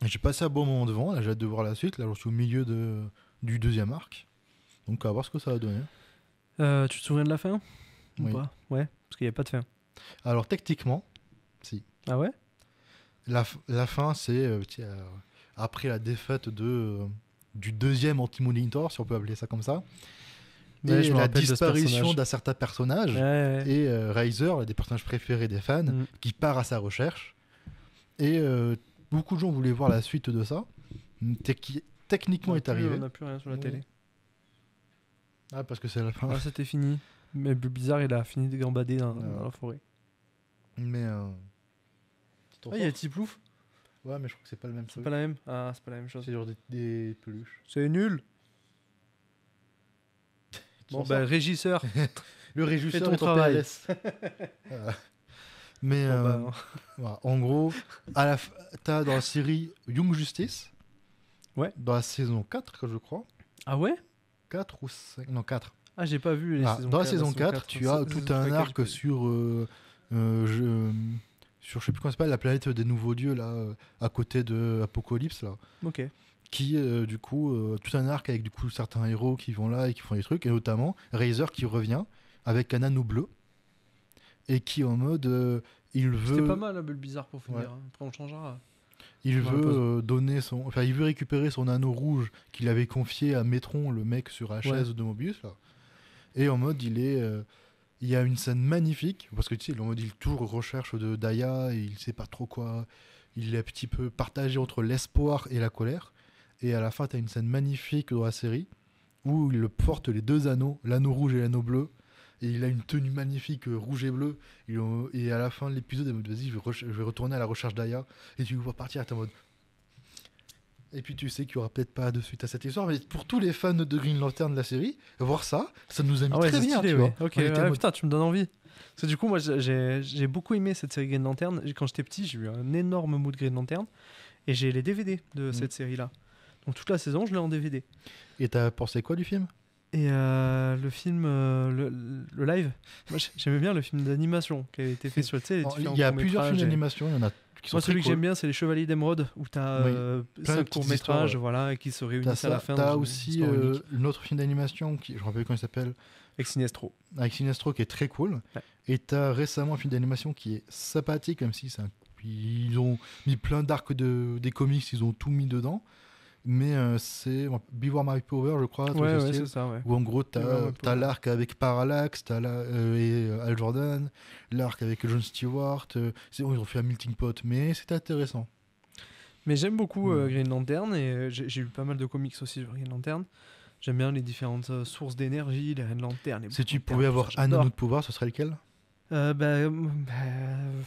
J'ai passé un bon moment devant, là j'ai hâte de voir la suite, là je suis au milieu du deuxième arc. Donc à voir ce que ça va donner. Tu te souviens de la fin ou Oui. pas? Ouais, parce qu'il n'y a pas de fin. Alors techniquement, si. Ah ouais? La fin c'est après la défaite du deuxième Anti-Monitor, si on peut appeler ça comme ça, Ouais, et je me la rappelle de ce disparition personnage. d'un certain personnage, Ouais, ouais. et Riser, l'un des personnages préférés des fans, Mm. qui part à sa recherche. Et beaucoup de gens voulaient voir la suite de ça, qui techniquement est arrivé. On n'a plus rien sur la Oui. télé. Ah, parce que c'est la fin. Ah, c'était fini. Mais le bizarre, il a fini de gambader dans Ouais. la forêt. Mais. Ah, il y a Tiplouf. Ouais, mais je crois que c'est pas le même C'est truc. pas la même. Ah, c'est pas la même chose. C'est genre des peluches. C'est nul. Bon, bah, régisseur. Le régisseur Fais ton est en travail. PLS. Voilà. Mais Bon, bah, voilà. En gros, t'as dans la série Young Justice. Ouais. Dans la saison 4, je crois. Ah ouais? 4 ou 5. Non, 4. Ah, j'ai pas vu les saisons Dans la 4, saison 4, tu as tout un arc sur, sur, je sais plus comment ça s'appelle, la planète des nouveaux dieux, là, à côté de Apocalypse, là, Ok. qui, du coup, tout un arc avec, du coup, certains héros qui vont là et qui font des trucs, et notamment Razor qui revient avec un anneau bleu, et qui, en mode, il C'était veut, pas mal, la bulle bizarre pour finir. Ouais. Hein. Après, on changera. il Dans la pause. veut enfin, il veut récupérer son anneau rouge qu'il avait confié à Metron, le mec sur la chaise de Mobius, là. Et en mode, il y a une scène magnifique, parce que tu sais, en mode, il tourne recherche de Daya, et il sait pas trop quoi. Il est un petit peu partagé entre l'espoir et la colère. Et à la fin, tu as une scène magnifique dans la série, où il porte les deux anneaux, l'anneau rouge et l'anneau bleu. Et il a une tenue magnifique rouge et bleu. Et à la fin de l'épisode, il me dit, vas-y, je vais retourner à la recherche d'Aya. Et tu le vois partir, t'es en mode. Et puis tu sais qu'il y aura peut-être pas de suite à cette histoire, mais pour tous les fans de Green Lantern de la série, voir ça, ça nous a mis Ah ouais, très c'est bien, stylé, tu ouais. vois. Ok, On était en ouais, mode, putain, tu me donnes envie. Parce que du coup, moi, j'ai beaucoup aimé cette série Green Lantern. Quand j'étais petit, j'ai eu un énorme mood Green Lantern. Et j'ai les DVD de cette série-là. Donc toute la saison, je l'ai en DVD. Et t'as pensé quoi du film? Et le film, le live, moi j'aimais bien le film d'animation qui avait été fait sur, tu sais, les Alors, différents il y a plusieurs films courts-métrages et- d'animation, il y en a qui sont Moi, très celui que cool. j'aime bien, c'est Les Chevaliers d'Émeraude, où t'as Oui. cinq Plein de petites courts-métrages, histoires, voilà, et qui se T'as réunissent à la ça, fin. t'as dans une aussi histoire unique. un autre film d'animation, qui, je me rappelle comment il s'appelle, Avec Sinestro. avec Sinestro, qui est très cool. Ouais. Et t'as récemment un film d'animation qui est sympathique, même si ils ont mis plein d'arcs des comics, ils ont tout mis dedans. Mais c'est Beware My Power, je crois. truc Ouais, de ouais, style. c'est ça, ouais. Où en gros, Beware My t'as Power. l'arc avec Parallax, et Al Jordan, l'arc avec John Stewart. Ils ont fait un melting pot, mais c'était intéressant. Mais j'aime beaucoup Mm. Green Lantern, et j'ai lu pas mal de comics aussi sur Green Lantern. J'aime bien les différentes sources d'énergie, les Green Lantern. les Si tu Lanternes, pouvais tout avoir ça, un j'adore. anneau de pouvoir, ce serait lequel?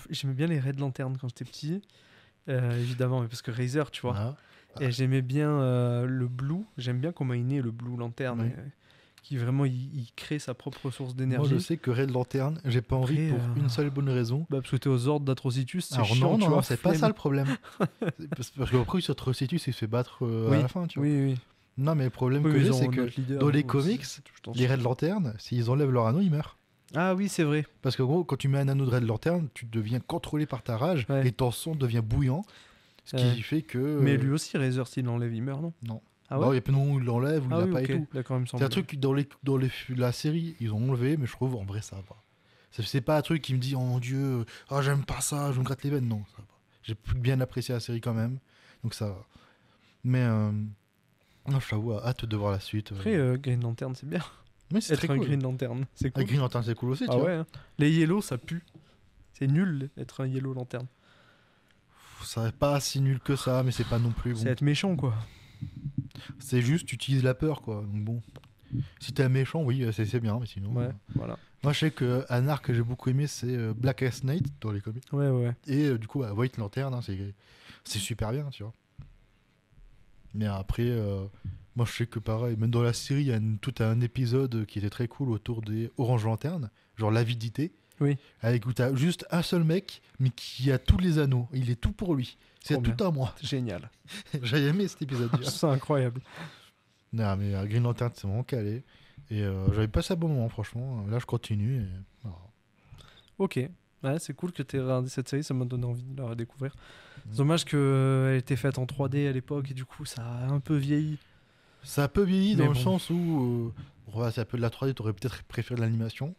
J'aimais bien les Red Lantern quand j'étais petit, évidemment, mais parce que Razer, tu vois. Ah. Et j'aimais bien le Blue, j'aime bien comment il naît le Blue Lantern, Oui. qui vraiment il crée sa propre source Moi, d'énergie. je sais que Red Lantern, j'ai pas envie Après, pour une seule bonne raison. Bah, parce que t'es aux ordres d'Atrocitus, c'est Alors chiant, non, tu non, vois. c'est pas flemme. ça le problème. Parce qu'après, sur Trocitus, il se fait battre à Oui, la fin, tu vois. oui, oui. Non, mais le problème Oui, que ils j'ai, ont c'est que notre leader, dans les nous, comics, c'est tout le temps les chiant. Red Lantern, s'ils enlèvent leur anneau, ils meurent. Ah oui, c'est vrai. Parce que gros, quand tu mets un anneau de Red Lantern, tu deviens contrôlé par ta rage Ouais. et ton sang devient bouillant. Ce qui Ouais. fait que. Mais lui aussi, Razer, s'il l'enlève, il meurt, non? Non. Ah Non, ouais? il y a pas non, il l'enlève ou il Ah l'a oui, pas ok. et tout. D'accord, il me semble. C'est un truc dans la série, ils ont enlevé, mais je trouve en vrai ça va. C'est pas un truc qui me dit, oh mon dieu, j'aime pas ça, je me gratte les veines. Non, ça va. J'ai bien apprécié la série quand même. Donc ça va. Mais. Non, je t'avoue, hâte de voir la suite. Après, Green Lantern, c'est bien. Mais c'est Être très un cool. Green Lantern, c'est cool. Green Lantern, c'est cool aussi, Ah tu vois. ouais, hein. Les Yellow, ça pue. C'est nul être un Yellow Lantern. Ça n'est pas si nul que ça, mais c'est pas non plus bon. C'est être méchant, quoi. C'est juste, tu utilises la peur, quoi. Donc bon. Si t'es un méchant, oui, c'est bien, mais sinon. Ouais, voilà. Moi, je sais qu'un arc que j'ai beaucoup aimé, c'est Blackest Night dans les comics. Ouais, ouais. Et du coup, White Lantern, hein, c'est super bien, tu vois. Mais après, moi, je sais que pareil, même dans la série, il y a tout un épisode qui était très cool autour des Orange Lantern, genre l'avidité. Oui. Avec où t'as juste un seul mec, mais qui a tous les anneaux. Il est tout pour lui. C'est Trop tout bien. à moi. C'est génial. J'ai aimé cet épisode. C'est incroyable. Non, mais Green Lantern, c'est vraiment calé. Et j'avais passé un bon moment, franchement. Là, je continue. Et... voilà. Ok. Ouais, c'est cool que tu aies regardé cette série, ça m'a donné envie de la redécouvrir. C'est Mm. dommage qu'elle était faite en 3D à l'époque et du coup ça a un peu vieilli. Ça a un peu vieilli Mais dans le bon. sens où c'est un peu de la 3D, t'aurais peut-être préféré de l'animation.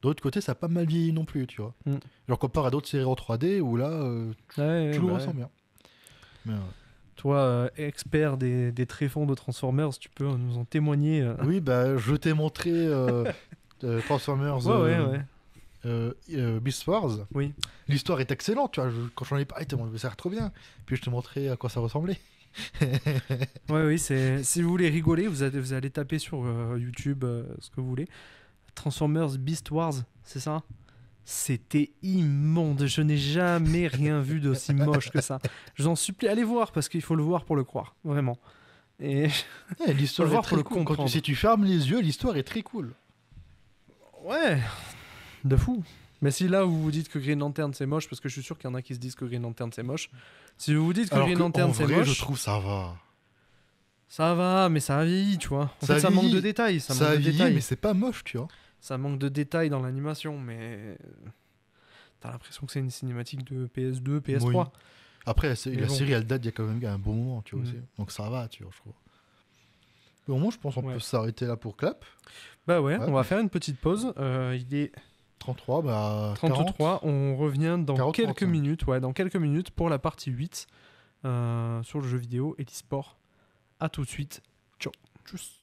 De l'autre côté, ça a pas mal vieilli non plus, tu vois. Mm. Genre comparé à d'autres séries en 3D où là, Ouais, tu le bah ressens ouais. bien. Mais, Toi, expert des tréfonds de Transformers, tu peux nous en témoigner. oui, bah, je t'ai montré Transformers Ouais. Beast Wars. Oui. L'histoire est excellente, tu vois. Quand j'en ai parlé, ça a l'air trop bien. Puis je te montrais à quoi ça ressemblait. Ouais, oui, si vous voulez rigoler, vous allez taper sur YouTube ce que vous voulez. Transformers Beast Wars, c'est ça? C'était immonde. Je n'ai jamais rien vu d'aussi moche que ça. Je vous en supplie, allez voir parce qu'il faut le voir pour le croire, vraiment. Et L'histoire Faut le est voir très pour le cool. comprendre. Si tu fermes les yeux, l'histoire est très cool. ouais, de fou. Mais si là vous vous dites que Green Lantern c'est moche, parce que je suis sûr qu'il y en a qui se disent que Green Lantern c'est moche. Si vous vous dites que Alors Green que, Lantern en c'est vrai, moche, je trouve ça va. ça va, mais ça a vieilli, tu vois. En Ça fait, ça manque vieillit. de détails. Ça Ça manque a de vieilli, détails. mais c'est pas moche, tu vois. Ça manque de détails dans l'animation, mais t'as l'impression que c'est une cinématique de PS2, PS3. Oui. Après, la Mais bon. série, elle date il y a quand même un bon moment, tu vois. Mm. Aussi. Donc ça va, tu vois, je trouve. Mais au moins, je pense qu'on Ouais. peut s'arrêter là pour Clap. Bah ouais, Ouais. on va faire une petite pause. Il est 33, bah 33. 40. On revient dans 40, quelques 35. minutes. Ouais, dans quelques minutes pour la partie 8 sur le jeu vidéo et l'e-sport. À tout de suite. Ciao. Tchuss.